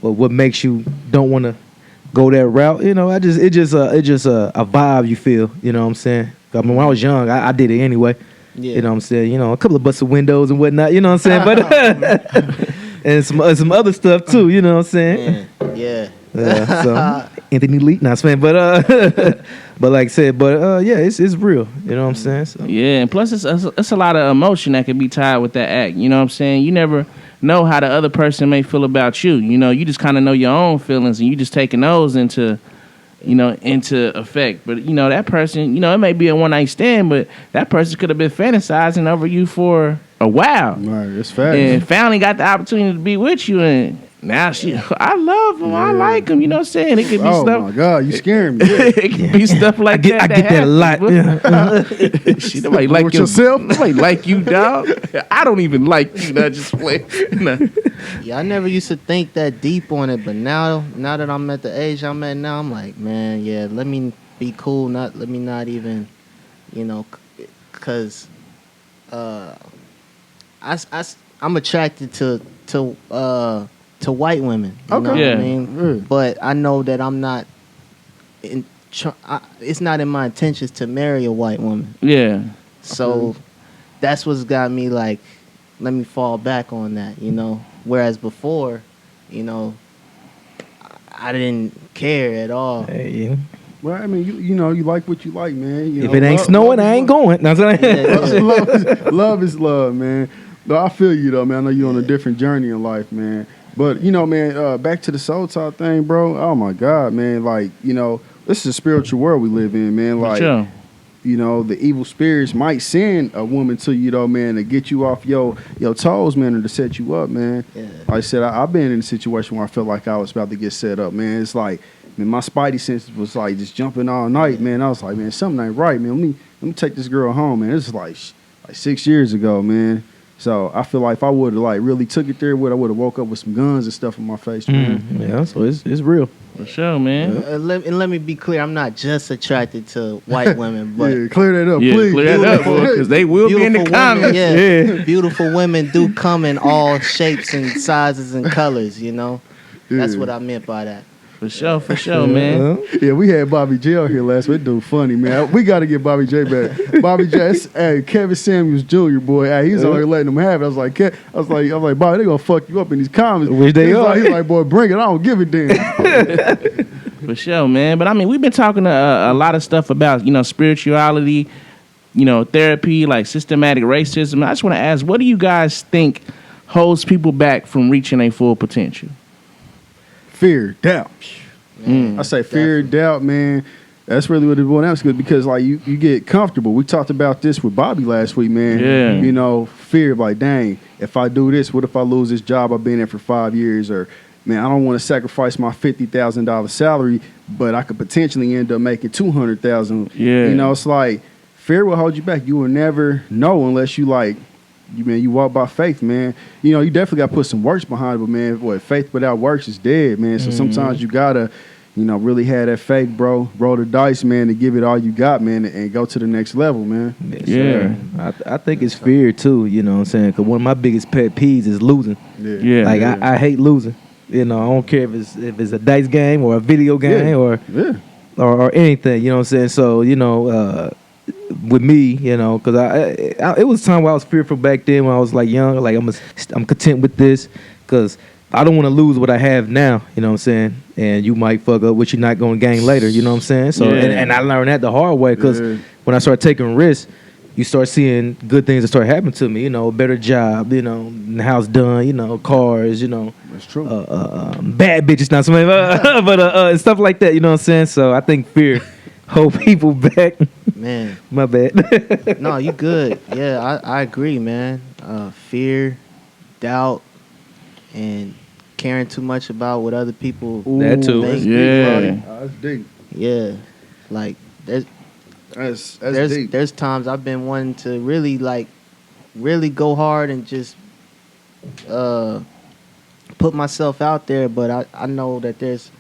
what makes you don't want to go that route, it's just a vibe you feel. You know what I'm saying? I mean, when I was young, I did it anyway. Yeah. You know what I'm saying? A couple of busted windows and whatnot. You know what I'm saying? But... and some other stuff too, you know what I'm saying? Yeah. So Anthony Lee, not saying, but like I said, it's real, you know what I'm saying? So. Yeah, and plus it's a lot of emotion that can be tied with that act. You know what I'm saying? You never know how the other person may feel about you. You just kind of know your own feelings, and you just taking those into effect. But that person, it may be a one night stand, but that person could have been fantasizing over you for a while. Right, it's fact. And finally got the opportunity to be with you, and Now I love him. I like him. You know what I'm saying? It could be Oh stuff. my God, you scaring me. Yeah. It could be stuff like that. I get that a lot. Yeah. Shit, nobody like with you. yourself? Nobody like you, dog. I don't even like you. Not just play. Nah. Yeah, I never used to think that deep on it, but now that I'm at the age I'm at now, I'm like, man, yeah, let me be cool. Let me not even, cause I'm attracted to white women. You know what Yeah. I mean? But I know that I'm not. It's not in my intentions to marry a white woman. Yeah. So that's what's got me like, let me fall back on that, Whereas before, I didn't care at all. Hey, Well, I mean, you like what you like, man. if it ain't snowing, I ain't going. That's what love is love, man. No, I feel you though, man. I know you're on a different journey in life, man. But man, back to the soul talk thing, bro. Oh my God, man. Like, this is a spiritual world we live in, man. Like, Sure. The evil spirits might send a woman to you, though, man, to get you off your toes, man, or to set you up, man. Yeah. Like I said, I've been in a situation where I felt like I was about to get set up, man. It's like, man, my spidey senses was like just jumping all night, man. I was like, man, something ain't right, man. Let me take this girl home, man. This is like 6 years ago, man. So I feel like if I would have like really took it there, I would have woke up with some guns and stuff in my face, man. Yeah, so it's real. For sure, man. Let me be clear. I'm not just attracted to white women, but Yeah, clear that up, Yeah, please. clear that up, because they will be in the beautiful comments. women, yeah, beautiful women do come in all shapes and sizes and colors. That's what I meant by that. For sure, man. Yeah, we had Bobby J out here last week. Dude, funny, man. We got to get Bobby J back. Bobby J, hey, Kevin Samuels Jr., boy. Hey, he's out here letting them have it. I was like, Bobby, they gonna fuck you up in these comments. Which they are. He's like, boy, bring it. I don't give a damn. For sure, man. But I mean, we've been talking a lot of stuff about spirituality, therapy, like systematic racism. I just want to ask, what do you guys think holds people back from reaching their full potential? Fear, doubt. I say fear, doubt, man. That's really what it boils down to, because like you get comfortable. We talked about this with Bobby last week, man. Yeah. Fear of like, dang, if I do this, what if I lose this job I've been in for 5 years? Or, man, I don't want to sacrifice my $50,000 salary, but I could potentially end up making $200,000. Yeah. It's like fear will hold you back. You will never know unless you like. You walk by faith, man. You definitely got to put some works behind it, but, man, faith without works is dead, man. So sometimes you got to, really have that faith, bro. Roll the dice, man, to give it all you got, man, and go to the next level, man. Yeah. I think it's fear, too, you know what I'm saying? Because one of my biggest pet peeves is losing. Yeah. Like, I hate losing. I don't care if it's a dice game or a video game or anything, you know what I'm saying? So, with me, because it was a time where I was fearful back then when I was like young. Like I'm content with this because I don't want to lose what I have now. You know what I'm saying? And you might fuck up what you're not going to gain later. You know what I'm saying? So and I learned that the hard way because when I started taking risks, you start seeing good things that start happening to me. A better job. The house done. Cars. That's true. Bad bitches, not so many, but stuff like that. You know what I'm saying? So I think fear hold people back. Man, my bad. No, you good. Yeah, I agree, man. Fear, doubt, and caring too much about what other people that too. think. That's deep. Yeah, like That's deep. there's times I've been wanting to really go hard and just put myself out there, but I know that there's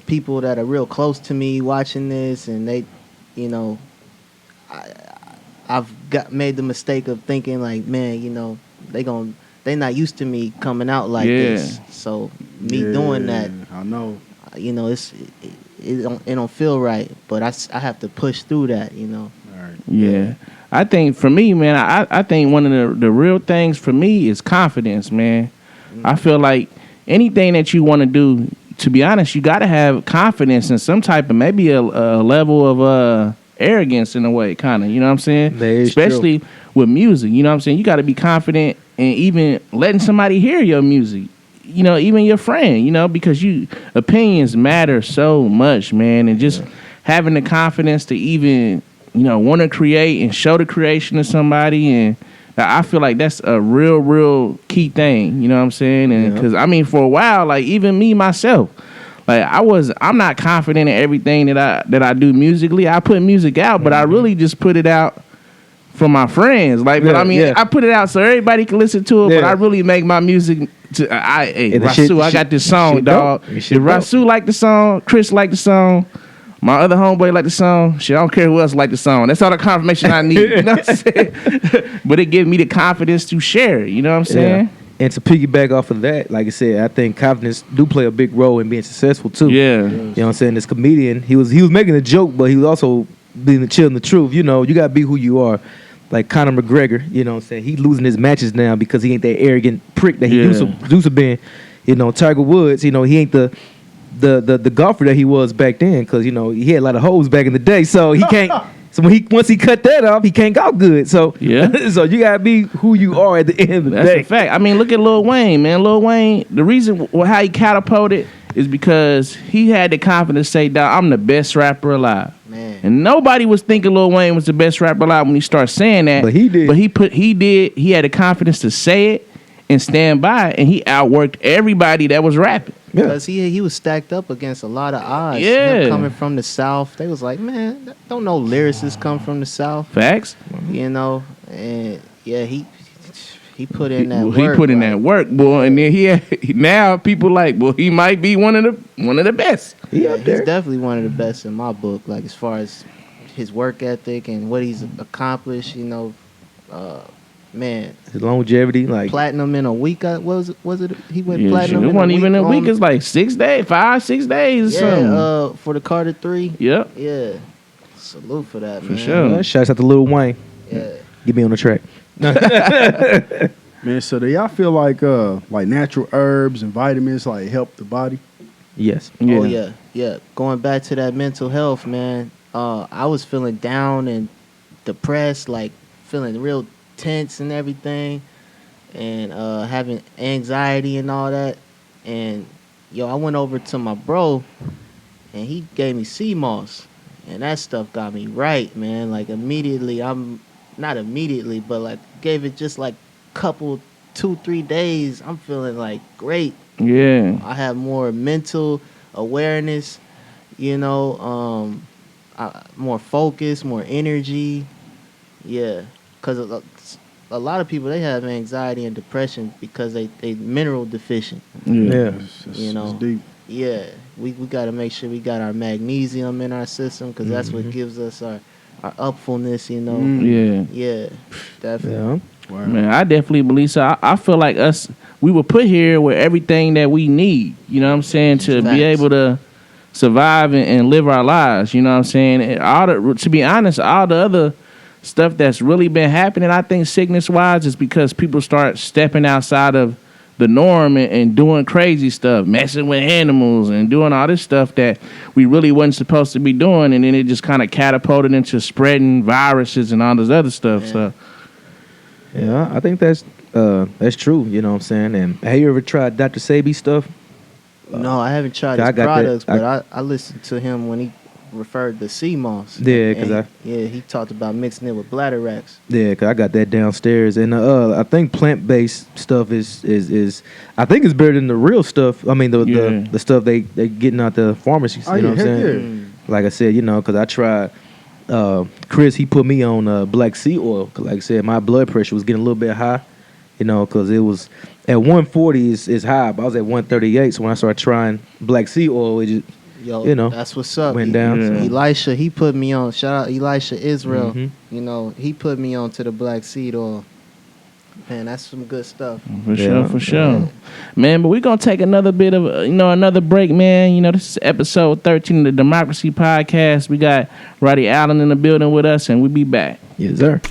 people that are real close to me watching this, and they, I've made the mistake of thinking like, man, they not used to me coming out like this. So me doing that, I know. It don't feel right, but I have to push through that, All right. Yeah. I think for me, man, I think one of the real things for me is confidence, man. I feel like anything that you want to do, to be honest, you got to have confidence in some type of maybe a level of arrogance in a way, kind of. You know what I'm saying? Especially with music. You know what I'm saying? You got to be confident in even letting somebody hear your music. Even your friend. Because opinions matter so much, man, and just having the confidence to even want to create and show the creation to somebody and I feel like that's a real key thing. You know what I'm saying? And because I mean, for a while, like even me myself, like I'm not confident in everything that I do musically. I put music out, but I really just put it out for my friends. Like, but I mean, I put it out so everybody can listen to it. But I really make my music. Rasu, I got this song, dog. If Rasu like the song, Chris like the song. My other homeboy like the song. Shit, I don't care who else like the song. That's all the confirmation I need. You know what I'm saying? But it gives me the confidence to share it. You know what I'm saying? And to piggyback off of that, like I said, I think confidence do play a big role in being successful too. Yeah. You know what I'm saying? This comedian, he was making a joke, but he was also being chilling the truth. You know, you gotta be who you are. Like Conor McGregor, you know what I'm saying? He losing his matches now because he ain't that arrogant prick that he used to be. You know, Tiger Woods, you know, he ain't the golfer that he was back then, because you know he had a lot of hoes back in the day, so he can't. So once he cut that off, he can't go good. So so you gotta be who you are at the end of the day. That's a fact. I mean, look at Lil Wayne, man. Lil Wayne, the reason how he catapulted is because he had the confidence to say, "Dog, I'm the best rapper alive." Man. And nobody was thinking Lil Wayne was the best rapper alive when he started saying that. But he did. But he had the confidence to say it and stand by it, and he outworked everybody that was rapping. Because he was stacked up against a lot of odds. Yeah. Him coming from the South, they was like, man, don't no lyricists come from the South. Facts. You know, and yeah, he put in that work. He put in that work, boy, and then now people like, well, he might be one of the best. Yeah, he's definitely one of the best in my book. Like as far as his work ethic and what he's accomplished, you know, man, his longevity, like platinum in a week. Was it? He went platinum. It wasn't even a week. It's like 6 days, 5-6 days. Or something. For the Carter 3. Yep. Yeah. Salute for that, for man. sure. Shouts out to Lil Wayne. Yeah. Get me on the track. Man, so do y'all feel like natural herbs and vitamins like help the body? Yes. Yeah. Oh yeah. Going back to that mental health, man. I was feeling down and depressed, like feeling real tense and everything, and having anxiety and all that. And I went over to my bro, and he gave me sea moss, and that stuff got me right, man. Like immediately, not immediately, but like gave it just like couple 2-3 days. I'm feeling like great. Yeah. I have more mental awareness, more focus, more energy. Yeah, because a lot of people, they have anxiety and depression because they mineral deficient. Yeah. It's deep. Yeah, we got to make sure we got our magnesium in our system, because that's what gives us our upfulness, Yeah, definitely. Wow. Man, I definitely believe so. I feel like we were put here with everything that we need, you know what I'm saying, to be able to survive and live our lives, you know what I'm saying. And to be honest, all the other stuff that's really been happening, I think sickness-wise, is because people start stepping outside of the norm and doing crazy stuff, messing with animals and doing all this stuff that we really wasn't supposed to be doing, and then it just kind of catapulted into spreading viruses and all this other stuff. Yeah. So, yeah, I think that's true. You know what I'm saying? And have you ever tried Dr. Sebi stuff? No, I haven't tried his products, but I listened to him when he referred to sea moss. Yeah, because he talked about mixing it with bladderwracks. Yeah, because I got that downstairs, and I think plant-based stuff is I think it's better than the real stuff. I mean the stuff they getting out the pharmacies. You know what I'm saying? Yeah. Like I said, because I tried. Chris, he put me on black sea oil. 'Cause like I said, my blood pressure was getting a little bit high. Because it was at 140 is high, but I was at 138. So when I started trying black sea oil, it just that's what's up. Went down. Yeah. Elisha, he put me on. Shout out Elisha Israel. Mhm. He put me on to the black seed oil. Man, that's some good stuff. For sure. Man, but we're going to take another bit of, another break, man. This is episode 13 of the Demxcrazy podcast. We got Broddy Alan in the building with us, and we'll be back. Yes, sir.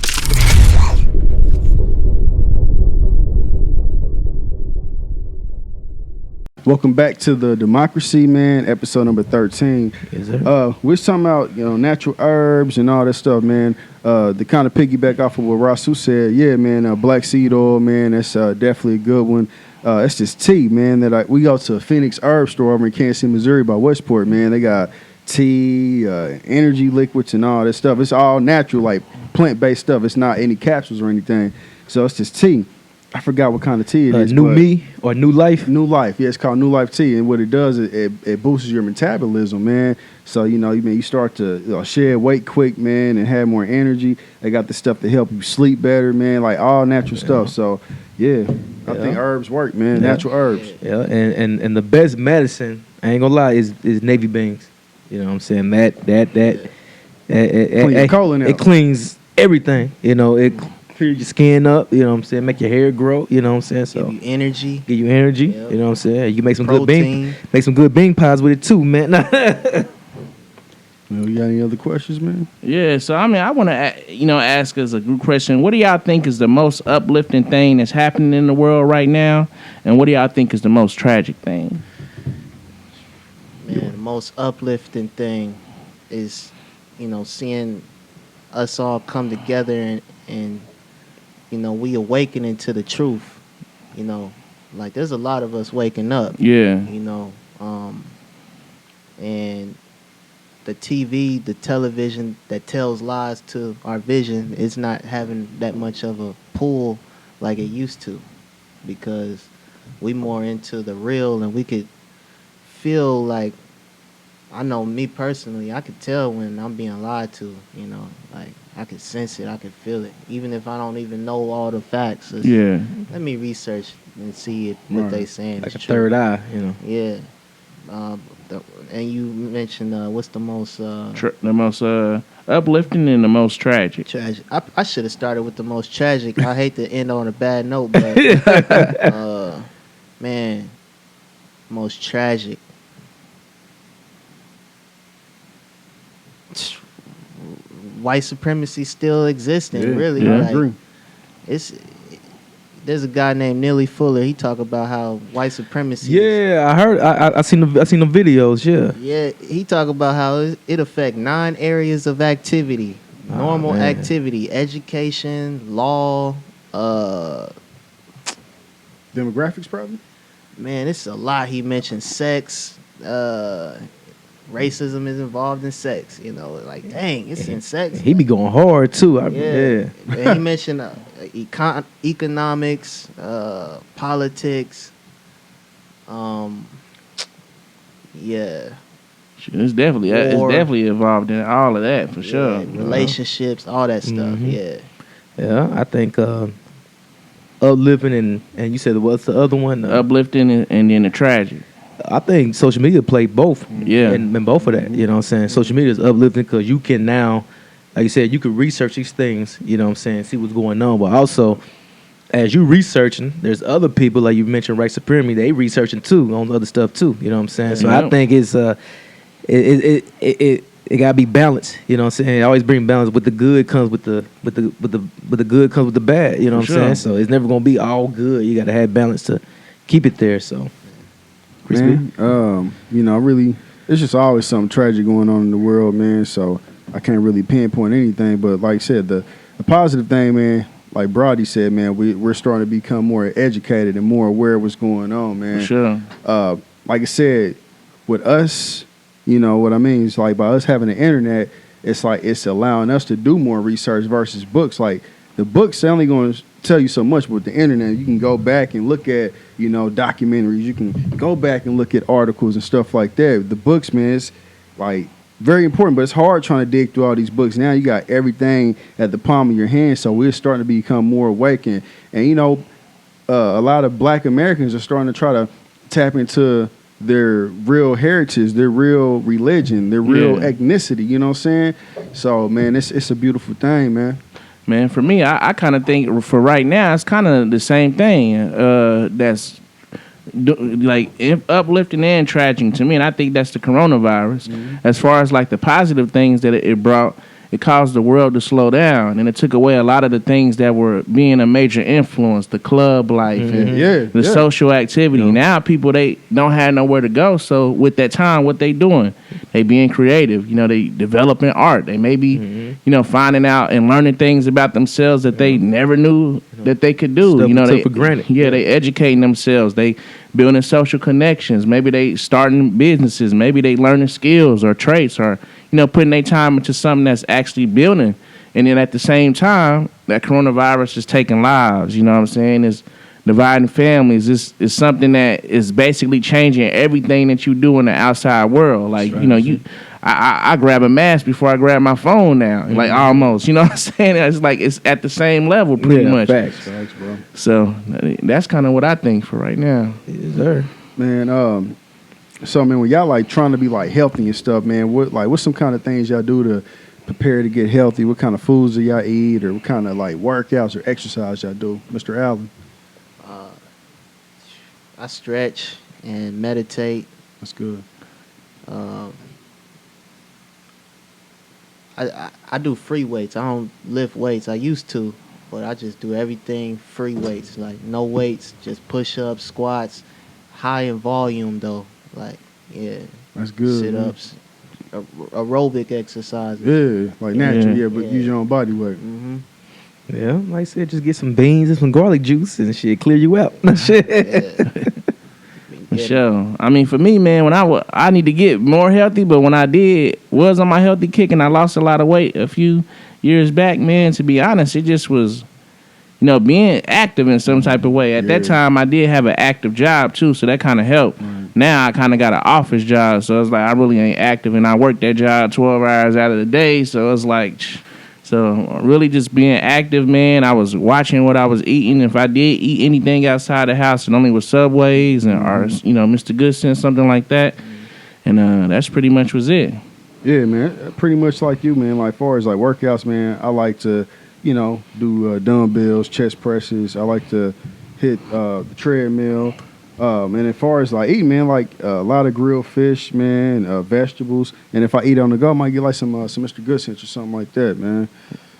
Welcome back to the Demxcrazy, man, episode number 13. Yes, sir. We're talking about, natural herbs and all that stuff, man. To kind of piggyback off of what Rasu said, yeah, man, black seed oil, man, that's definitely a good one. That's just tea, man, we go to a Phoenix herb store over in Kansas City, Missouri by Westport, man. They got tea, energy liquids and all that stuff. It's all natural, like plant-based stuff. It's not any capsules or anything. So it's this tea. I forgot what kind of tea it is. New but Me or New Life? New Life. Yeah, it's called New Life tea. And what it does is it boosts your metabolism, man. So, you start to shed weight quick, man, and have more energy. They got the stuff to help you sleep better, man, like all natural stuff. So, yeah, I think herbs work, man, natural herbs. Yeah, and the best medicine, I ain't gonna lie, is Navy beans. You know what I'm saying? Clean your colon out. It cleans everything. It clears your skin up. You know what I'm saying? Make your hair grow. You know what I'm saying? So Give you energy. Give you energy. Yep. You know what I'm saying? You can make some Protein. good bean pies with it too, man. You got any other questions, man? Yeah, so I mean, I want to, ask as a group question. What do y'all think is the most uplifting thing that's happening in the world right now, and what do y'all think is the most tragic thing? Man, the most uplifting thing is, seeing us all come together and we awakening to the truth. Like there's a lot of us waking up. Yeah. And the TV, the television that tells lies to our vision is not having that much of a pull like it used to, because we more into the real, and we could feel like, I know me personally, I could tell when I'm being lied to, like I could sense it, I could feel it, even if I don't even know all the facts. Let me research and see if what they saying like is a true. third eye, Yeah. And you mentioned what's the most The most uplifting and the most tragic. tragic? I should have started with the most tragic. I hate to end on a bad note, but man, most tragic. White supremacy still existing, really. Yeah, Like, I agree. There's a guy named Neely Fuller. He talk about how white supremacy. Yeah, I heard. I seen the videos. Yeah. Yeah, he talk about how it affect 9 areas of activity, normal man. activity, education, law. Demographics, probably? Man, it's a lot. He mentioned sex. Racism is involved in sex. Like dang, it's in sex. He be going hard too. Yeah. And he mentioned economics, politics. Yeah. It's definitely involved in all of that for sure. Relationships, all that stuff. Mhm. Yeah. Yeah, I think uplifting and you said what's the other one? Uplifting and then the tragic. I think social media played both. Yeah. And both of that. You know what I'm saying? Social media is uplifting because you can now, like you said, you can research these things, you know what I'm saying, see what's going on. But also, as you researching, there's other people, like you mentioned, white supremacy, they researching too on other stuff too. You know what I'm saying? So I think it's it gotta be balanced. You know what I'm saying? It always bring balance. With the good comes with the good comes with the bad. You know what I'm saying? So it's never gonna be all good. You gotta have balance to keep it there. So. Man, really, it's just always something tragic going on in the world, man. So I can't really pinpoint anything. But like I said, the positive thing, man, like Broddy said, man, we're starting to become more educated and more aware of what's going on, man. For sure. Like I said, with us, what I mean is like by us having the internet, it's like it's allowing us to do more research versus books. Like the books are only going to tell you so much, but with the internet, you can go back and look at, documentaries. You can go back and look at articles and stuff like that. The books, man, it's like very important, but it's hard trying to dig through all these books. Now you got everything at the palm of your hand, so we're starting to become more awake. And a lot of Black Americans are starting to try to tap into their real heritage, their real religion, their real ethnicity. You know what I'm saying? So, man, it's a beautiful thing, man. Man, for me, I kind of think for right now, it's kind of the same thing. That's like uplifting and tragic to me, and I think that's the coronavirus. Mm-hmm. As far as like the positive things that it brought, it caused the world to slow down, and it took away a lot of the things that were being a major influence, the club life and the social activity. Yeah. Now people, they don't have nowhere to go, so with that time, what they doing? They being creative. They developing art. They may be, finding out and learning things about themselves that they never knew that they could do. Stuff they for granted. Yeah, they educating themselves. They building social connections. Maybe they starting businesses. Maybe they learning skills or traits or putting their time into something that's actually building And then at the same time, that coronavirus is taking lives. You know what I'm saying? It's dividing families. It's something that is basically changing everything that you do in the outside world. Like, you know, I grab a mask before I grab my phone now. Like, almost. You know what I'm saying? It's like it's at the same level pretty much. Facts, bro. So that's kind of what I think for right now. Yes, sir. Man, so man, when y'all like trying to be like healthy and stuff, man, what's some kind of things y'all do to prepare to get healthy? What kind of foods do y'all eat, or what kind of like workouts or exercise y'all do, Mr. Allen? I stretch and meditate. That's good. I do free weights. I don't lift weights. I used to, but I just do everything free weights. Like no weights, just push-ups, squats, high in volume though. Like That's good. Sit-ups, aerobic exercises. Yeah, like natural. But use your own body weight. Mm-hmm. Yeah, like I said, just get some beans and some garlic juice and shit, clear you out. Shit. For sure. I mean, for me, man, when I need to get more healthy, but when I was on my healthy kick and I lost a lot of weight a few years back, man, to be honest, it just was, you know, being active in some type of way. At that time, I did have an active job, too, so that kind of helped. Now I kind of got an office job, so it's like I really ain't active, and I work that job 12 hours out of the day, so it's like... So really just being active, man. I was watching what I was eating. If I did eat anything outside the house, it only was Subways and or Mr. Goodson, something like that. And that's pretty much was it. Yeah, man. Pretty much like you, man. Like far as like workouts, man, I like to, do dumbbells, chest presses. I like to hit the treadmill. And as far as like eating, man, like a lot of grilled fish, man, vegetables, and if I eat on the go, I might get like some Mr. Goodcents or something like that, man.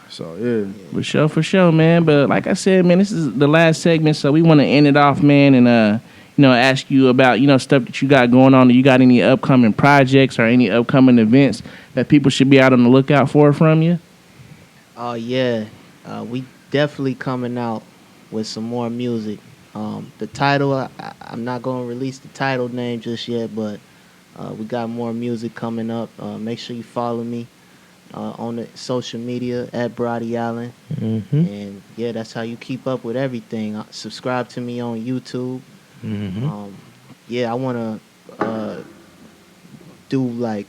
So yeah, for sure, man. But like I said, man, this is the last segment, so we want to end it off, man, and ask you about stuff that you got going on. Do you got any upcoming projects or any upcoming events that people should be out on the lookout for from you? Oh yeah, we definitely coming out with some more music. The title, I'm not going to release the title name just yet, but we got more music coming up. Make sure you follow me on the social media at Broddy Alan. Mm-hmm. And yeah, that's how you keep up with everything. Subscribe to me on YouTube. Mm-hmm. I want to do like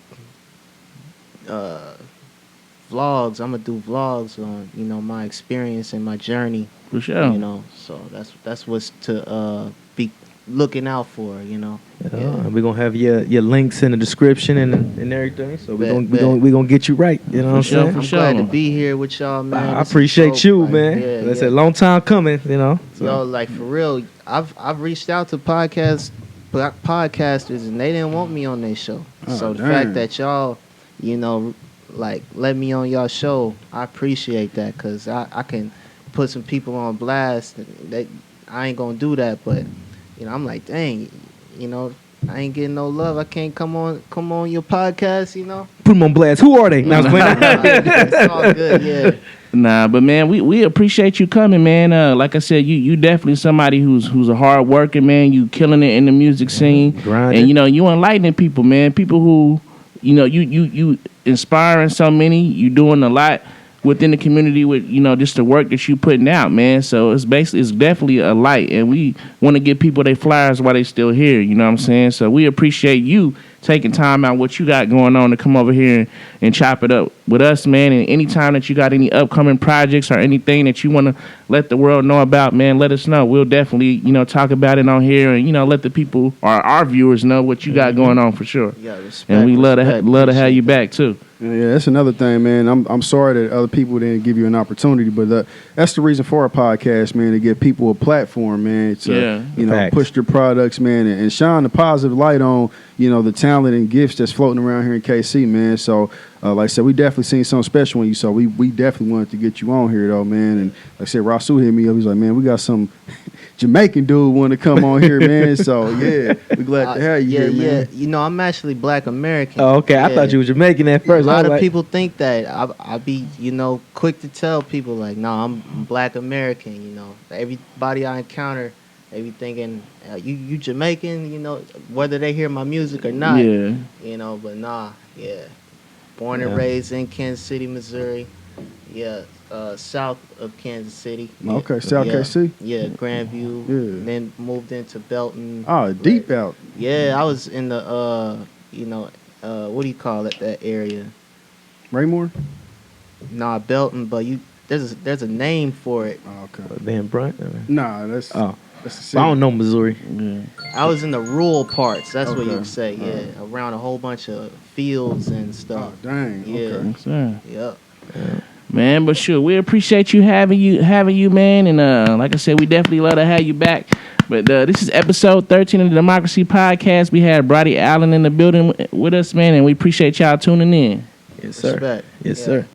vlogs. I'm gonna do vlogs on my experience and my journey. For sure. So that's what's to be looking out for. We're gonna have your links in the description and everything. So we're gonna get you right. You know what I'm saying? I'm glad to be here with y'all, man. I appreciate you, man. That's a long time coming. So. Yo, like for real, I've reached out to podcasters and they didn't want me on their show. So the fact that y'all, like let me on y'all show, I appreciate that because I can put some people on blast. I ain't gonna do that, but I'm like, dang, I ain't getting no love. I can't come on your podcast, Put them on blast. Who are they? No, it's all good, yeah. Nah, but man, we appreciate you coming, man. Like I said, you definitely somebody who's a hard worker, man. You killing it in the music scene, grinding. And you enlightening people, man. People who you inspiring so many. You doing a lot within the community with just the work that you putting out, man. So it's definitely a light, and we want to give people their flowers while they still here. You know what I'm saying? So we appreciate you taking time out what you got going on to come over here and chop it up with us, man. And anytime that you got any upcoming projects or anything that you want to let the world know about, man, let us know. We'll definitely talk about it on here and let the people or our viewers know what you got going on for sure. Yeah, respect, and we love to have you back too. Yeah, that's another thing, man. I'm sorry that other people didn't give you an opportunity, but that's the reason for our podcast, man, to give people a platform, man, to push their products, man, and shine the positive light on the talent and gifts that's floating around here in KC, man. So like I said, we definitely seen something special in you, so we definitely wanted to get you on here though, man. And like I said, Rasul hit me up. He's like, man, we got some Jamaican dude want to come on here, man. So yeah, we glad to have you here, man. Yeah, I'm actually Black American. Oh, okay. Yeah. I thought you was Jamaican at first. A lot of people think that. I be quick to tell people like, no, I'm Black American. Everybody I encounter, they be thinking you Jamaican. Whether they hear my music or not. Yeah. But nah, yeah. Born and raised in Kansas City, Missouri. Yeah, south of Kansas City. Okay, South yeah. KC. Yeah, Grandview. Yeah. Then moved into Belton. Oh, deep out. Yeah, I was in the what do you call it, that area? Raymore. Nah, Belton, but there's a name for it. Oh, okay. Van Brunt. Nah, that's Oh, that's the city. I don't know Missouri. Yeah. I was in the rural parts. That's what Okay. you would say. Yeah, around a whole bunch of fields and Oh, stuff. dang. Yeah. Okay. Yes, sir. Yep. Man, but sure, we appreciate you having you, man. And like I said, we definitely love to have you back. But this is episode 13 of the Demxcrazy Podcast. We had Broddy Alan in the building with us, man, and we appreciate y'all tuning in. Yes, sir. Respect. Yes, Yeah. sir.